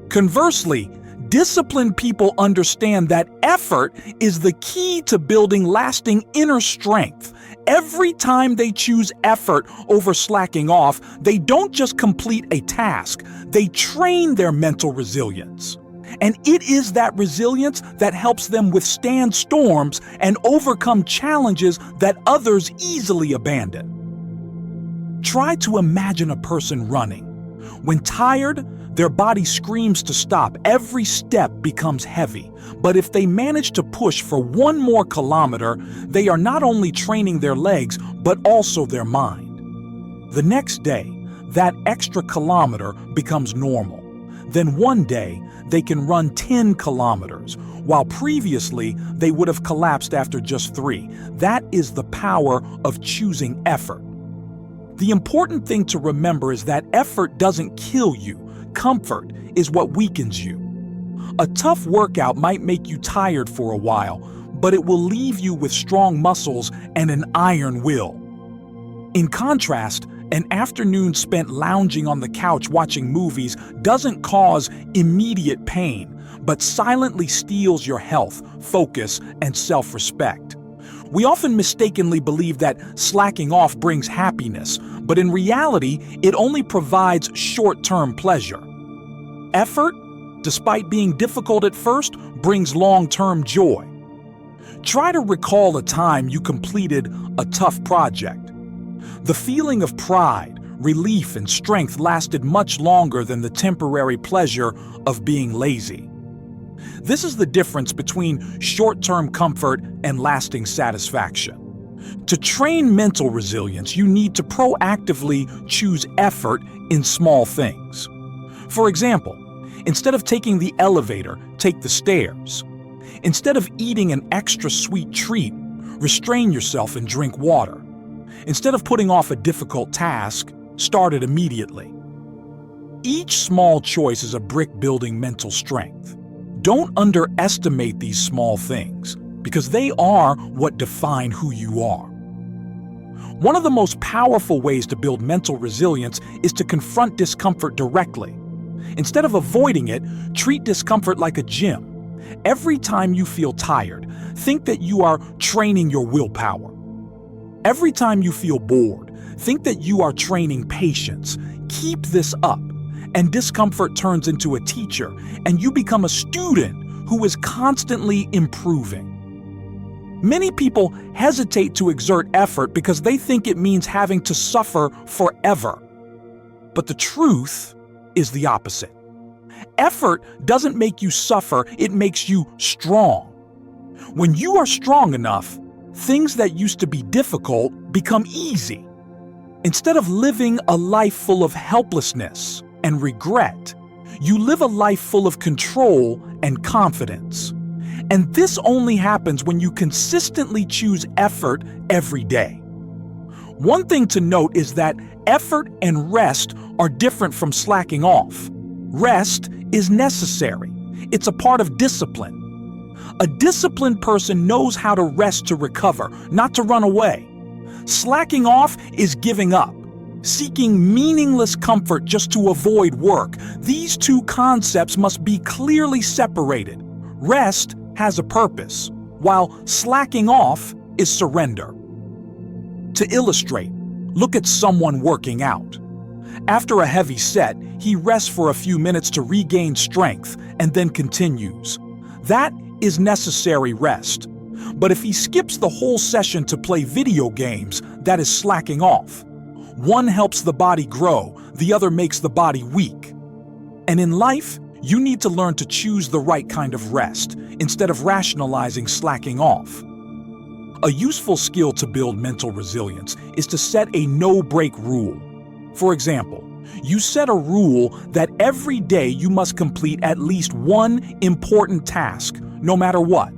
Conversely, disciplined people understand that effort is the key to building lasting inner strength. Every time they choose effort over slacking off, they don't just complete a task, they train their mental resilience. And it is that resilience that helps them withstand storms and overcome challenges that others easily abandon. Try to imagine a person running. When tired, their body screams to stop. Every step becomes heavy. But if they manage to push for one more kilometer, they are not only training their legs, but also their mind. The next day, that extra kilometer becomes normal. Then one day, they can run 10 kilometers, while previously they would have collapsed after just 3. That is the power of choosing effort. The important thing to remember is that effort doesn't kill you. Comfort is what weakens you. A tough workout might make you tired for a while, but it will leave you with strong muscles and an iron will. In contrast, an afternoon spent lounging on the couch watching movies doesn't cause immediate pain, but silently steals your health, focus, and self-respect. We often mistakenly believe that slacking off brings happiness, but in reality, it only provides short-term pleasure. Effort, despite being difficult at first, brings long-term joy. Try to recall a time you completed a tough project. The feeling of pride, relief, and strength lasted much longer than the temporary pleasure of being lazy. This is the difference between short-term comfort and lasting satisfaction. To train mental resilience, you need to proactively choose effort in small things. For example, instead of taking the elevator, take the stairs. Instead of eating an extra sweet treat, restrain yourself and drink water. Instead of putting off a difficult task, start it immediately. Each small choice is a brick building mental strength. Don't underestimate these small things, because they are what define who you are. One of the most powerful ways to build mental resilience is to confront discomfort directly. Instead of avoiding it, treat discomfort like a gym. Every time you feel tired, think that you are training your willpower. Every time you feel bored, think that you are training patience. Keep this up, and discomfort turns into a teacher, and you become a student who is constantly improving. Many people hesitate to exert effort because they think it means having to suffer forever. But the truth is the opposite. Effort doesn't make you suffer, it makes you strong. When you are strong enough, things that used to be difficult become easy. Instead of living a life full of helplessness and regret, you live a life full of control and confidence. And this only happens when you consistently choose effort every day. One thing to note is that effort and rest are different from slacking off. Rest is necessary. It's a part of discipline. A disciplined person knows how to rest to recover, not to run away. Slacking off is giving up, seeking meaningless comfort just to avoid work. These two concepts must be clearly separated. Rest has a purpose, while slacking off is surrender. To illustrate, look at someone working out. After a heavy set, he rests for a few minutes to regain strength and then continues. That is necessary rest. But if he skips the whole session to play video games, that is slacking off. One helps the body grow, the other makes the body weak. And in life, you need to learn to choose the right kind of rest instead of rationalizing slacking off. A useful skill to build mental resilience is to set a no-break rule. For example, you set a rule that every day you must complete at least one important task, no matter what.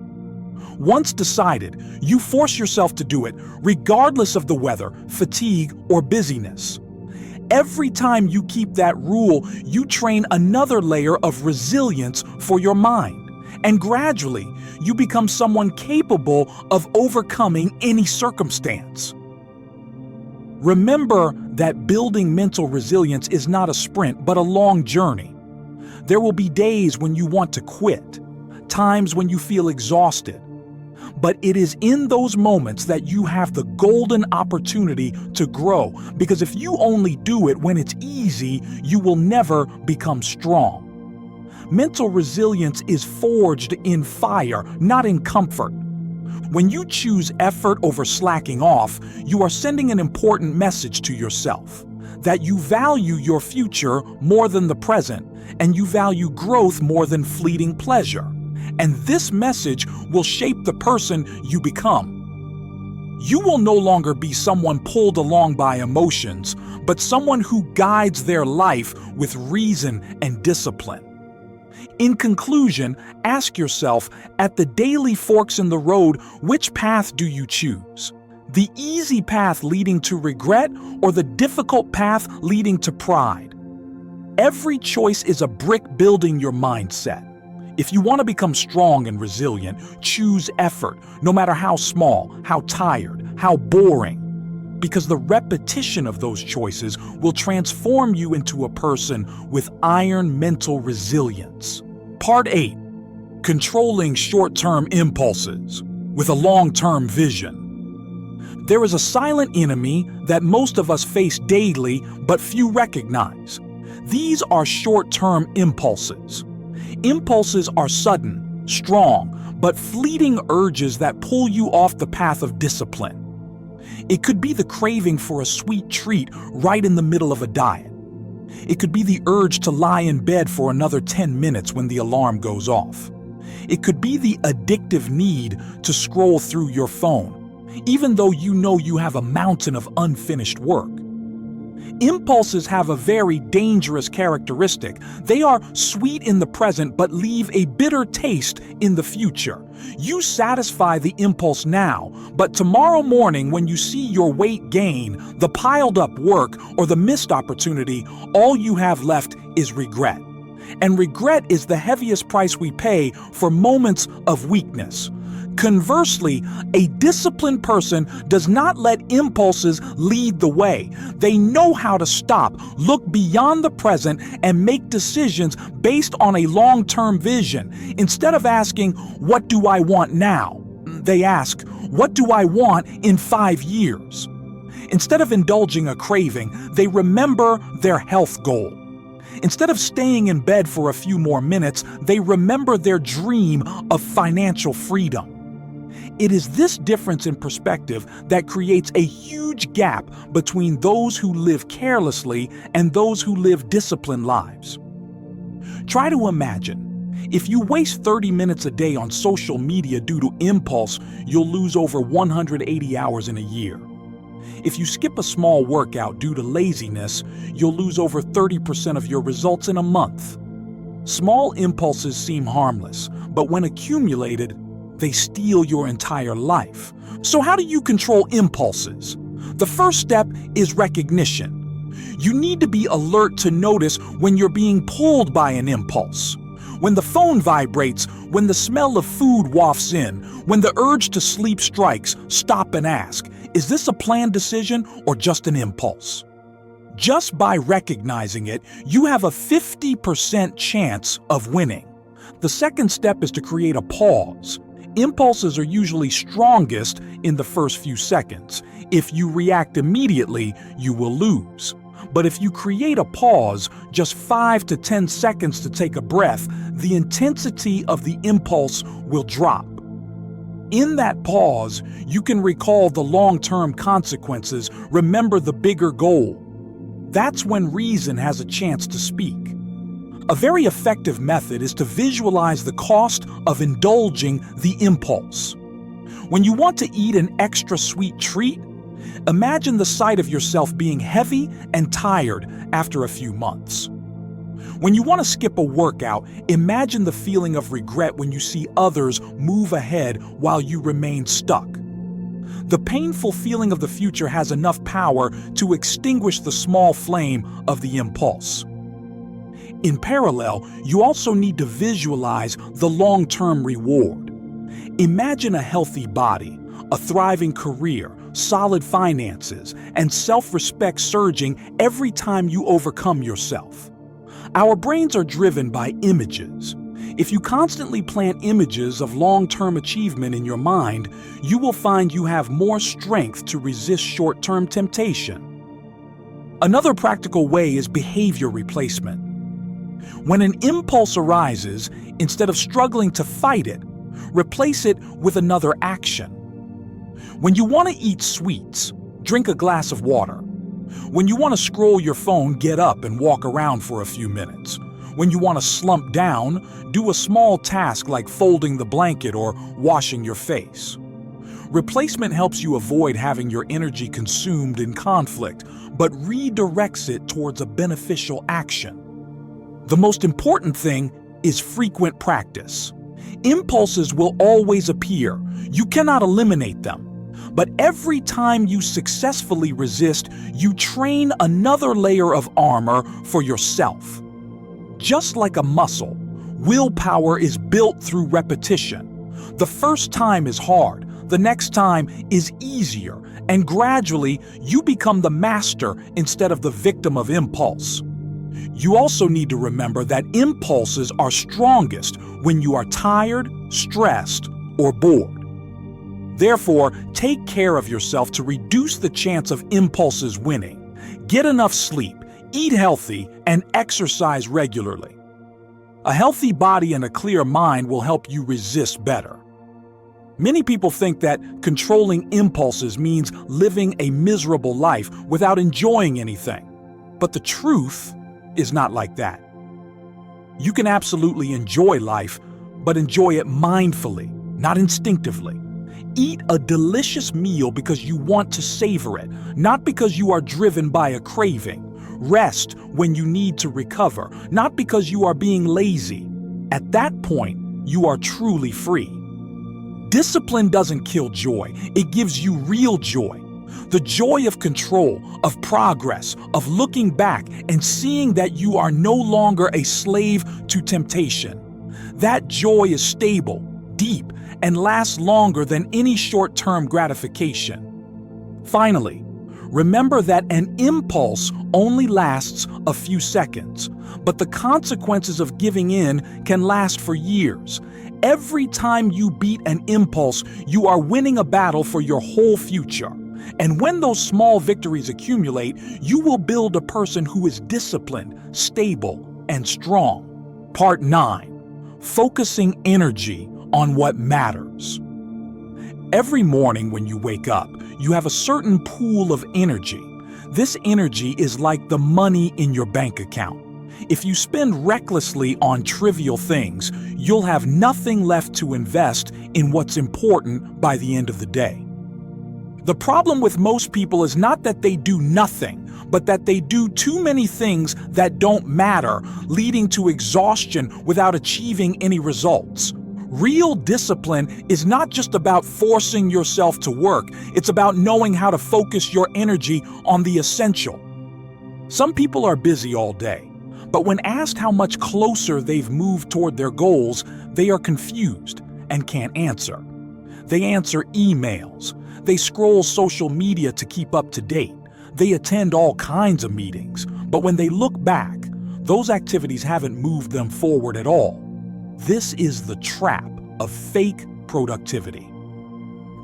Once decided, you force yourself to do it, regardless of the weather, fatigue, or busyness. Every time you keep that rule, you train another layer of resilience for your mind. And gradually, you become someone capable of overcoming any circumstance. Remember that building mental resilience is not a sprint, but a long journey. There will be days when you want to quit, times when you feel exhausted. But it is in those moments that you have the golden opportunity to grow, because if you only do it when it's easy, you will never become strong. Mental resilience is forged in fire, not in comfort. When you choose effort over slacking off, you are sending an important message to yourself, that you value your future more than the present, and you value growth more than fleeting pleasure. And this message will shape the person you become. You will no longer be someone pulled along by emotions, but someone who guides their life with reason and discipline. In conclusion, ask yourself, at the daily forks in the road, which path do you choose? The easy path leading to regret or the difficult path leading to pride? Every choice is a brick building your mindset. If you want to become strong and resilient, choose effort, no matter how small, how tired, how boring. Because the repetition of those choices will transform you into a person with iron mental resilience. Part 8. Controlling short-term impulses with a long-term vision. There is a silent enemy that most of us face daily, but few recognize. These are short-term impulses. Impulses are sudden, strong, but fleeting urges that pull you off the path of discipline. It could be the craving for a sweet treat right in the middle of a diet. It could be the urge to lie in bed for another 10 minutes when the alarm goes off. It could be the addictive need to scroll through your phone, even though you know you have a mountain of unfinished work. Impulses have a very dangerous characteristic. They are sweet in the present but leave a bitter taste in the future. You satisfy the impulse now, but tomorrow morning when you see your weight gain, the piled up work, or the missed opportunity, all you have left is regret. And regret is the heaviest price we pay for moments of weakness. Conversely, a disciplined person does not let impulses lead the way. They know how to stop, look beyond the present, and make decisions based on a long-term vision. Instead of asking, "What do I want now?" they ask, "What do I want in 5 years?" Instead of indulging a craving, they remember their health goal. Instead of staying in bed for a few more minutes, they remember their dream of financial freedom. It is this difference in perspective that creates a huge gap between those who live carelessly and those who live disciplined lives. Try to imagine, if you waste 30 minutes a day on social media due to impulse, you'll lose over 180 hours in a year. If you skip a small workout due to laziness, you'll lose over 30% of your results in a month. Small impulses seem harmless, but when accumulated, they steal your entire life. So how do you control impulses? The first step is recognition. You need to be alert to notice when you're being pulled by an impulse. When the phone vibrates, when the smell of food wafts in, when the urge to sleep strikes, stop and ask, is this a planned decision or just an impulse? Just by recognizing it, you have a 50% chance of winning. The second step is to create a pause. Impulses are usually strongest in the first few seconds. If you react immediately, you will lose. But if you create a pause, just 5 to 10 seconds to take a breath, the intensity of the impulse will drop. In that pause, you can recall the long-term consequences, remember the bigger goal. That's when reason has a chance to speak. A very effective method is to visualize the cost of indulging the impulse. When you want to eat an extra sweet treat, imagine the sight of yourself being heavy and tired after a few months. When you want to skip a workout, imagine the feeling of regret when you see others move ahead while you remain stuck. The painful feeling of the future has enough power to extinguish the small flame of the impulse. In parallel, you also need to visualize the long-term reward. Imagine a healthy body, a thriving career, solid finances, and self-respect surging every time you overcome yourself. Our brains are driven by images. If you constantly plant images of long-term achievement in your mind, you will find you have more strength to resist short-term temptation. Another practical way is behavior replacement. When an impulse arises, instead of struggling to fight it, replace it with another action. When you want to eat sweets, drink a glass of water. When you want to scroll your phone, get up and walk around for a few minutes. When you want to slump down, do a small task like folding the blanket or washing your face. Replacement helps you avoid having your energy consumed in conflict, but redirects it towards a beneficial action. The most important thing is frequent practice. Impulses will always appear. You cannot eliminate them. But every time you successfully resist, you train another layer of armor for yourself. Just like a muscle, willpower is built through repetition. The first time is hard, the next time is easier, and gradually you become the master instead of the victim of impulse. You also need to remember that impulses are strongest when you are tired, stressed, or bored. Therefore, take care of yourself to reduce the chance of impulses winning. Get enough sleep, eat healthy, and exercise regularly. A healthy body and a clear mind will help you resist better. Many people think that controlling impulses means living a miserable life without enjoying anything. But the truth is not like that. You can absolutely enjoy life, but enjoy it mindfully, not instinctively. Eat a delicious meal because you want to savor it, not because you are driven by a craving. Rest when you need to recover, not because you are being lazy. At that point, you are truly free. Discipline doesn't kill joy, it gives you real joy. The joy of control, of progress, of looking back and seeing that you are no longer a slave to temptation. That joy is stable, deep, and lasts longer than any short-term gratification. Finally, remember that an impulse only lasts a few seconds, but the consequences of giving in can last for years. Every time you beat an impulse, you are winning a battle for your whole future. And when those small victories accumulate, you will build a person who is disciplined, stable, and strong. Part 9. Focusing energy on what matters. Every morning when you wake up, you have a certain pool of energy. This energy is like the money in your bank account. If you spend recklessly on trivial things, you'll have nothing left to invest in what's important by the end of the day. The problem with most people is not that they do nothing, but that they do too many things that don't matter, leading to exhaustion without achieving any results. Real discipline is not just about forcing yourself to work, it's about knowing how to focus your energy on the essential. Some people are busy all day, but when asked how much closer they've moved toward their goals, they are confused and can't answer. They answer emails. They scroll social media to keep up to date. They attend all kinds of meetings. But when they look back, those activities haven't moved them forward at all. This is the trap of fake productivity.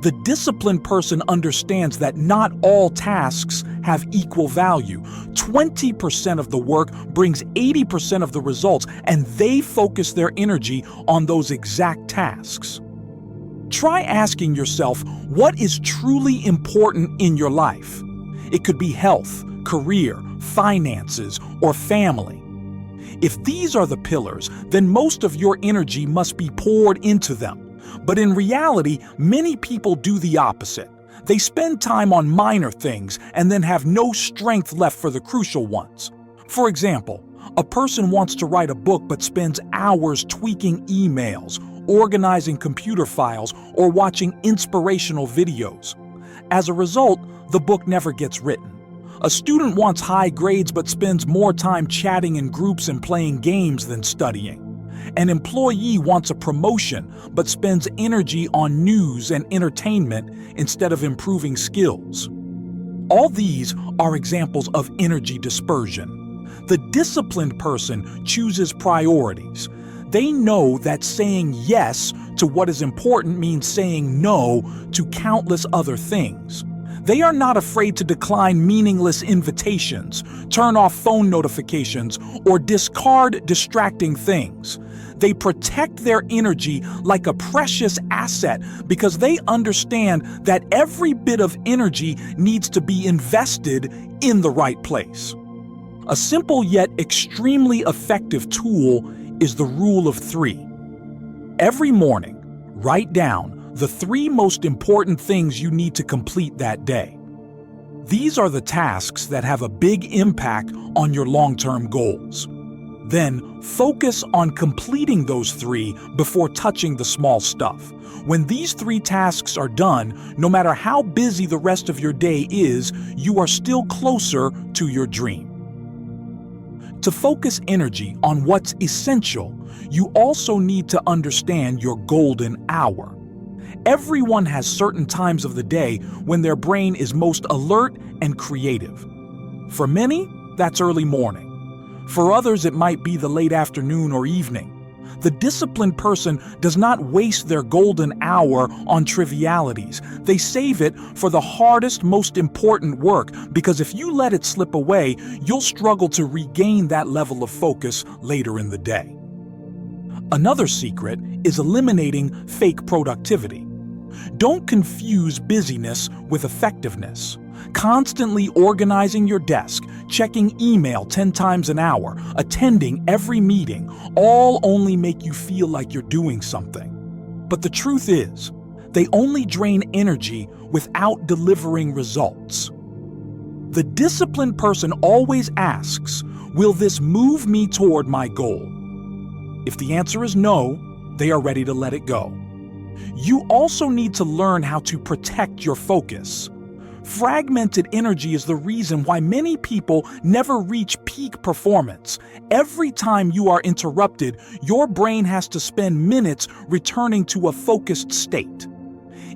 The disciplined person understands that not all tasks have equal value. 20% of the work brings 80% of the results, and they focus their energy on those exact tasks. Try asking yourself what is truly important in your life. It could be health, career, finances, or family. If these are the pillars, then most of your energy must be poured into them. But in reality, many people do the opposite. They spend time on minor things and then have no strength left for the crucial ones. For example, a person wants to write a book but spends hours tweaking emails, organizing computer files, or watching inspirational videos. As a result, the book never gets written. A student wants high grades but spends more time chatting in groups and playing games than studying. An employee wants a promotion but spends energy on news and entertainment instead of improving skills. All these are examples of energy dispersion. The disciplined person chooses priorities. They know that saying yes to what is important means saying no to countless other things. They are not afraid to decline meaningless invitations, turn off phone notifications, or discard distracting things. They protect their energy like a precious asset because they understand that every bit of energy needs to be invested in the right place. A simple yet extremely effective tool is the rule of 3. Every morning, write down the 3 most important things you need to complete that day. These are the tasks that have a big impact on your long-term goals. Then focus on completing those 3 before touching the small stuff. When these 3 tasks are done, no matter how busy the rest of your day is, you are still closer to your dream. To focus energy on what's essential, you also need to understand your golden hour. Everyone has certain times of the day when their brain is most alert and creative. For many, that's early morning. For others, it might be the late afternoon or evening. The disciplined person does not waste their golden hour on trivialities. They save it for the hardest, most important work, because if you let it slip away, you'll struggle to regain that level of focus later in the day. Another secret is eliminating fake productivity. Don't confuse busyness with effectiveness. Constantly organizing your desk, checking email 10 times an hour, attending every meeting, all only make you feel like you're doing something. But the truth is, they only drain energy without delivering results. The disciplined person always asks, will this move me toward my goal? If the answer is no, they are ready to let it go. You also need to learn how to protect your focus. Fragmented energy is the reason why many people never reach peak performance. Every time you are interrupted, your brain has to spend minutes returning to a focused state.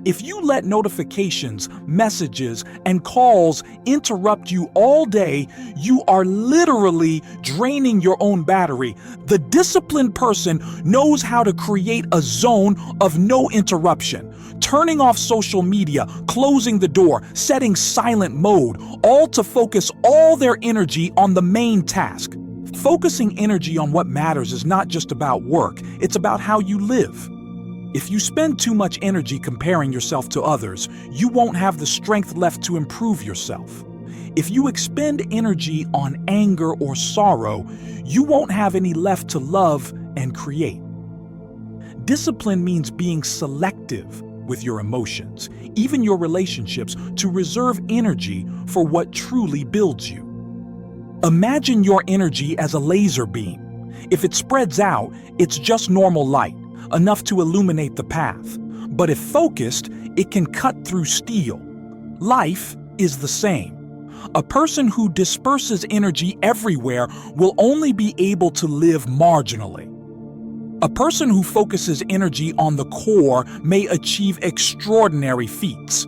If you let notifications, messages, and calls interrupt you all day, you are literally draining your own battery. The disciplined person knows how to create a zone of no interruption. Turning off social media, closing the door, setting silent mode, all to focus all their energy on the main task. Focusing energy on what matters is not just about work, it's about how you live. If you spend too much energy comparing yourself to others, you won't have the strength left to improve yourself. If you expend energy on anger or sorrow, you won't have any left to love and create. Discipline means being selective with your emotions, even your relationships, to reserve energy for what truly builds you. Imagine your energy as a laser beam. If it spreads out, it's just normal light, enough to illuminate the path. But if focused, it can cut through steel. Life is the same. A person who disperses energy everywhere will only be able to live marginally. A person who focuses energy on the core may achieve extraordinary feats.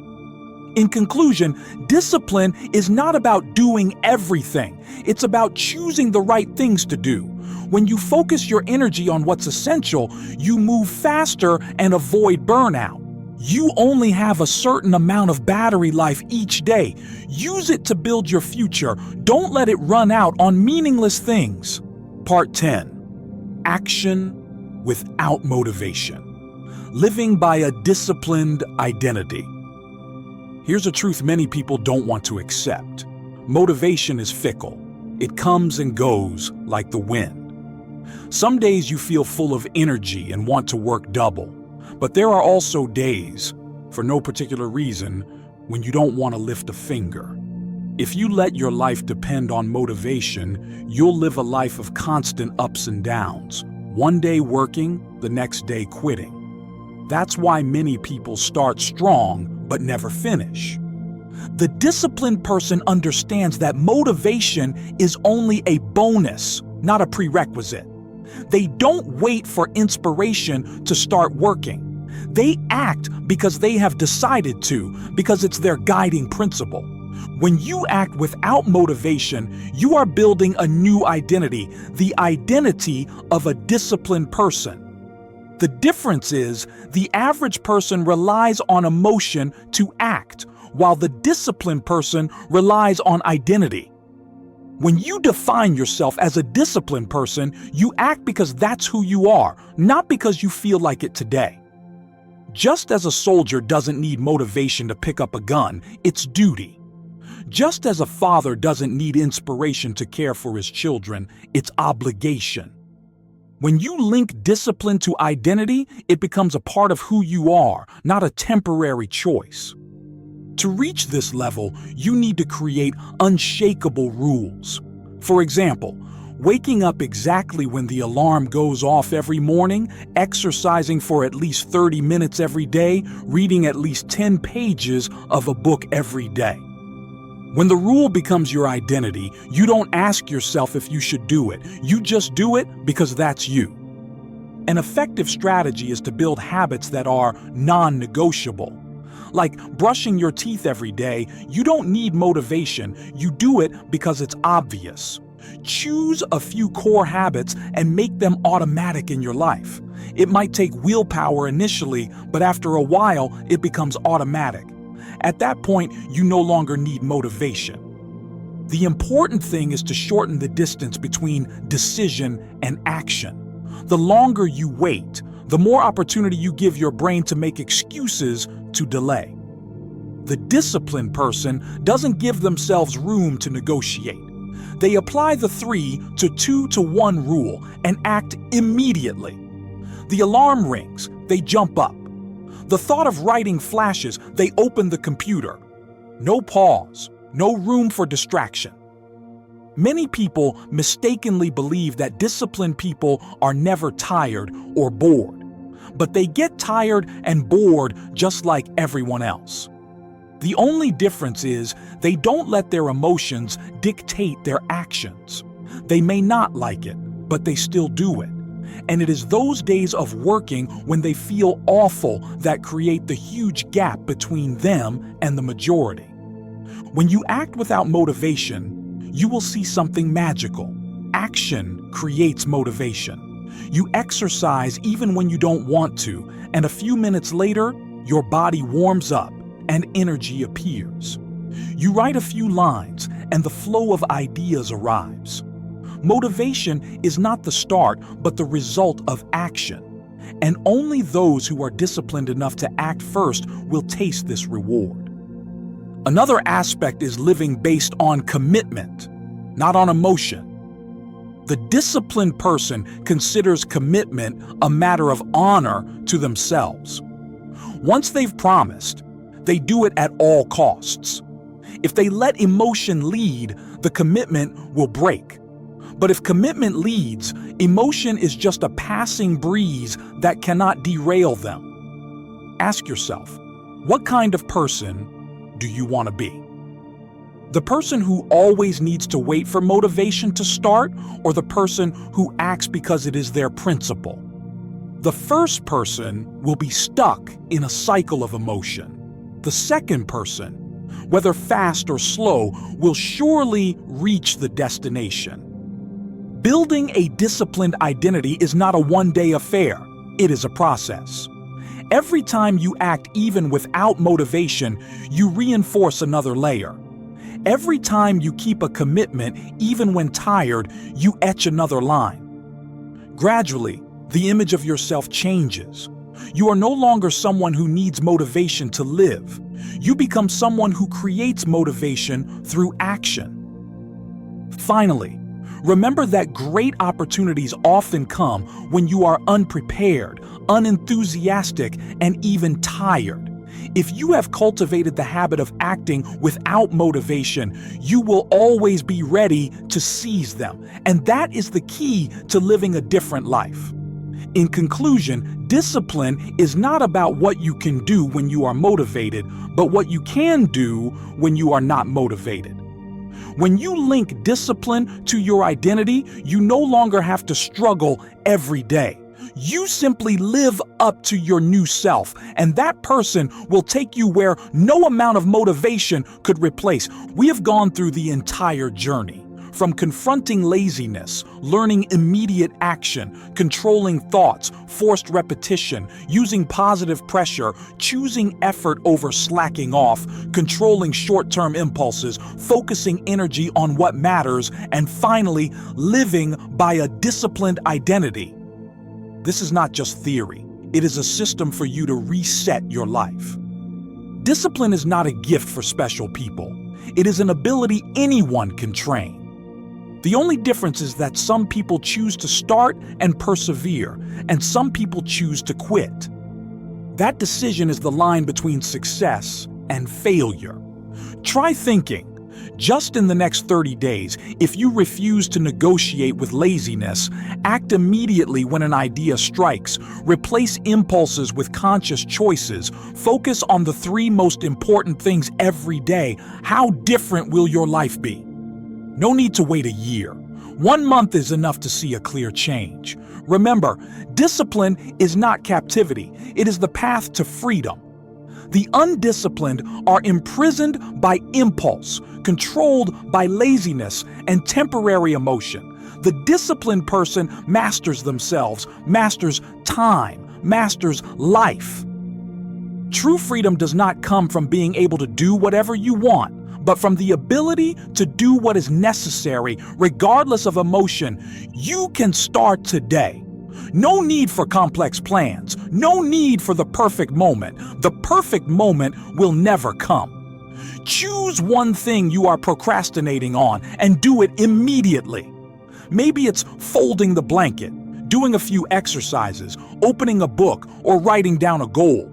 In conclusion, discipline is not about doing everything. It's about choosing the right things to do. When you focus your energy on what's essential, you move faster and avoid burnout. You only have a certain amount of battery life each day. Use it to build your future. Don't let it run out on meaningless things. Part 10. Action without motivation. Living by a disciplined identity. Here's a truth many people don't want to accept. Motivation is fickle. It comes and goes like the wind. Some days you feel full of energy and want to work double, but there are also days, for no particular reason, when you don't want to lift a finger. If you let your life depend on motivation, you'll live a life of constant ups and downs, one day working, the next day quitting. That's why many people start strong but never finish. The disciplined person understands that motivation is only a bonus, not a prerequisite. They don't wait for inspiration to start working. They act because they have decided to, because it's their guiding principle. When you act without motivation, you are building a new identity, the identity of a disciplined person. The difference is, the average person relies on emotion to act, while the disciplined person relies on identity. When you define yourself as a disciplined person, you act because that's who you are, not because you feel like it today. Just as a soldier doesn't need motivation to pick up a gun, it's duty. Just as a father doesn't need inspiration to care for his children, it's obligation. When you link discipline to identity, it becomes a part of who you are, not a temporary choice. To reach this level, you need to create unshakable rules. For example, waking up exactly when the alarm goes off every morning, exercising for at least 30 minutes every day, reading at least 10 pages of a book every day. When the rule becomes your identity, you don't ask yourself if you should do it. You just do it because that's you. An effective strategy is to build habits that are non-negotiable. Like brushing your teeth every day, you don't need motivation, you do it because it's obvious. Choose a few core habits and make them automatic in your life. It might take willpower initially, but after a while, it becomes automatic. At that point, you no longer need motivation. The important thing is to shorten the distance between decision and action. The longer you wait, the more opportunity you give your brain to make excuses to delay. The disciplined person doesn't give themselves room to negotiate. They apply the 3 to 2 to 1 rule and act immediately. The alarm rings, they jump up. The thought of writing flashes, they open the computer. No pause, no room for distraction. Many people mistakenly believe that disciplined people are never tired or bored. But they get tired and bored just like everyone else. The only difference is they don't let their emotions dictate their actions. They may not like it, but they still do it. And it is those days of working when they feel awful that create the huge gap between them and the majority. When you act without motivation, you will see something magical. Action creates motivation. You exercise even when you don't want to, and a few minutes later, your body warms up and energy appears. You write a few lines, and the flow of ideas arrives. Motivation is not the start, but the result of action. And only those who are disciplined enough to act first will taste this reward. Another aspect is living based on commitment, not on emotion. The disciplined person considers commitment a matter of honor to themselves. Once they've promised, they do it at all costs. If they let emotion lead, the commitment will break. But if commitment leads, emotion is just a passing breeze that cannot derail them. Ask yourself, what kind of person do you want to be? The person who always needs to wait for motivation to start, or the person who acts because it is their principle? The first person will be stuck in a cycle of emotion. The second person, whether fast or slow, will surely reach the destination. Building a disciplined identity is not a one-day affair. It is a process. Every time you act even without motivation, you reinforce another layer. Every time you keep a commitment, even when tired, you etch another line. Gradually, the image of yourself changes. You are no longer someone who needs motivation to live. You become someone who creates motivation through action. Finally, Remember that great opportunities often come when you are unprepared, unenthusiastic, and even tired. If you have cultivated the habit of acting without motivation, you will always be ready to seize them, and that is the key to living a different life. In conclusion, discipline is not about what you can do when you are motivated, but what you can do when you are not motivated. When you link discipline to your identity, you no longer have to struggle every day. You simply live up to your new self, and that person will take you where no amount of motivation could replace. We have gone through the entire journey. From confronting laziness, learning immediate action, controlling thoughts, forced repetition, using positive pressure, choosing effort over slacking off, controlling short-term impulses, focusing energy on what matters, and finally, living by a disciplined identity. This is not just theory. It is a system for you to reset your life. Discipline is not a gift for special people. It is an ability anyone can train. The only difference is that some people choose to start and persevere, and some people choose to quit. That decision is the line between success and failure. Try thinking. Just in the next 30 days, if you refuse to negotiate with laziness, act immediately when an idea strikes, replace impulses with conscious choices, focus on the 3 most important things every day, how different will your life be? No need to wait a year. 1 month is enough to see a clear change. Remember, discipline is not captivity. It is the path to freedom. The undisciplined are imprisoned by impulse, controlled by laziness and temporary emotion. The disciplined person masters themselves, masters time, masters life. True freedom does not come from being able to do whatever you want, but from the ability to do what is necessary regardless of emotion. You can start today. No need for complex plans. No need for the perfect moment. The perfect moment will never come. Choose one thing you are procrastinating on and do it immediately. Maybe it's folding the blanket, doing a few exercises, opening a book, or writing down a goal.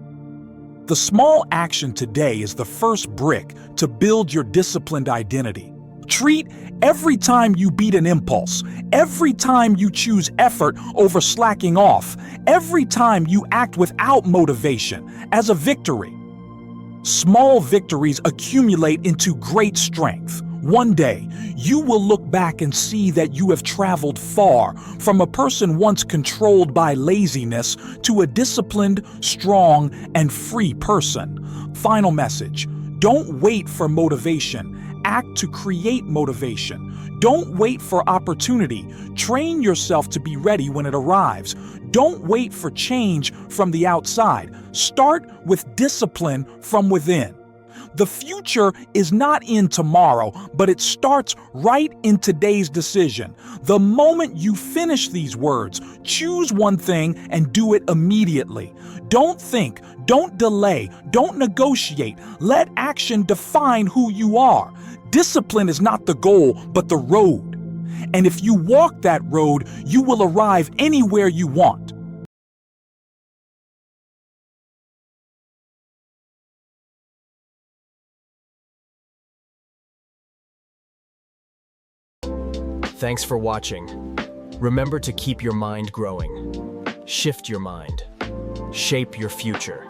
The small action today is the first brick to build your disciplined identity. Treat every time you beat an impulse, every time you choose effort over slacking off, every time you act without motivation as a victory. Small victories accumulate into great strength. One day, you will look back and see that you have traveled far from a person once controlled by laziness to a disciplined, strong, and free person. Final message: don't wait for motivation. Act to create motivation. Don't wait for opportunity. Train yourself to be ready when it arrives. Don't wait for change from the outside. Start with discipline from within. The future is not in tomorrow, but it starts right in today's decision. The moment you finish these words, choose one thing and do it immediately. Don't think, don't delay, don't negotiate. Let action define who you are. Discipline is not the goal, but the road. And if you walk that road, you will arrive anywhere you want. Thanks for watching. Remember to keep your mind growing. Shift your mind. Shape your future.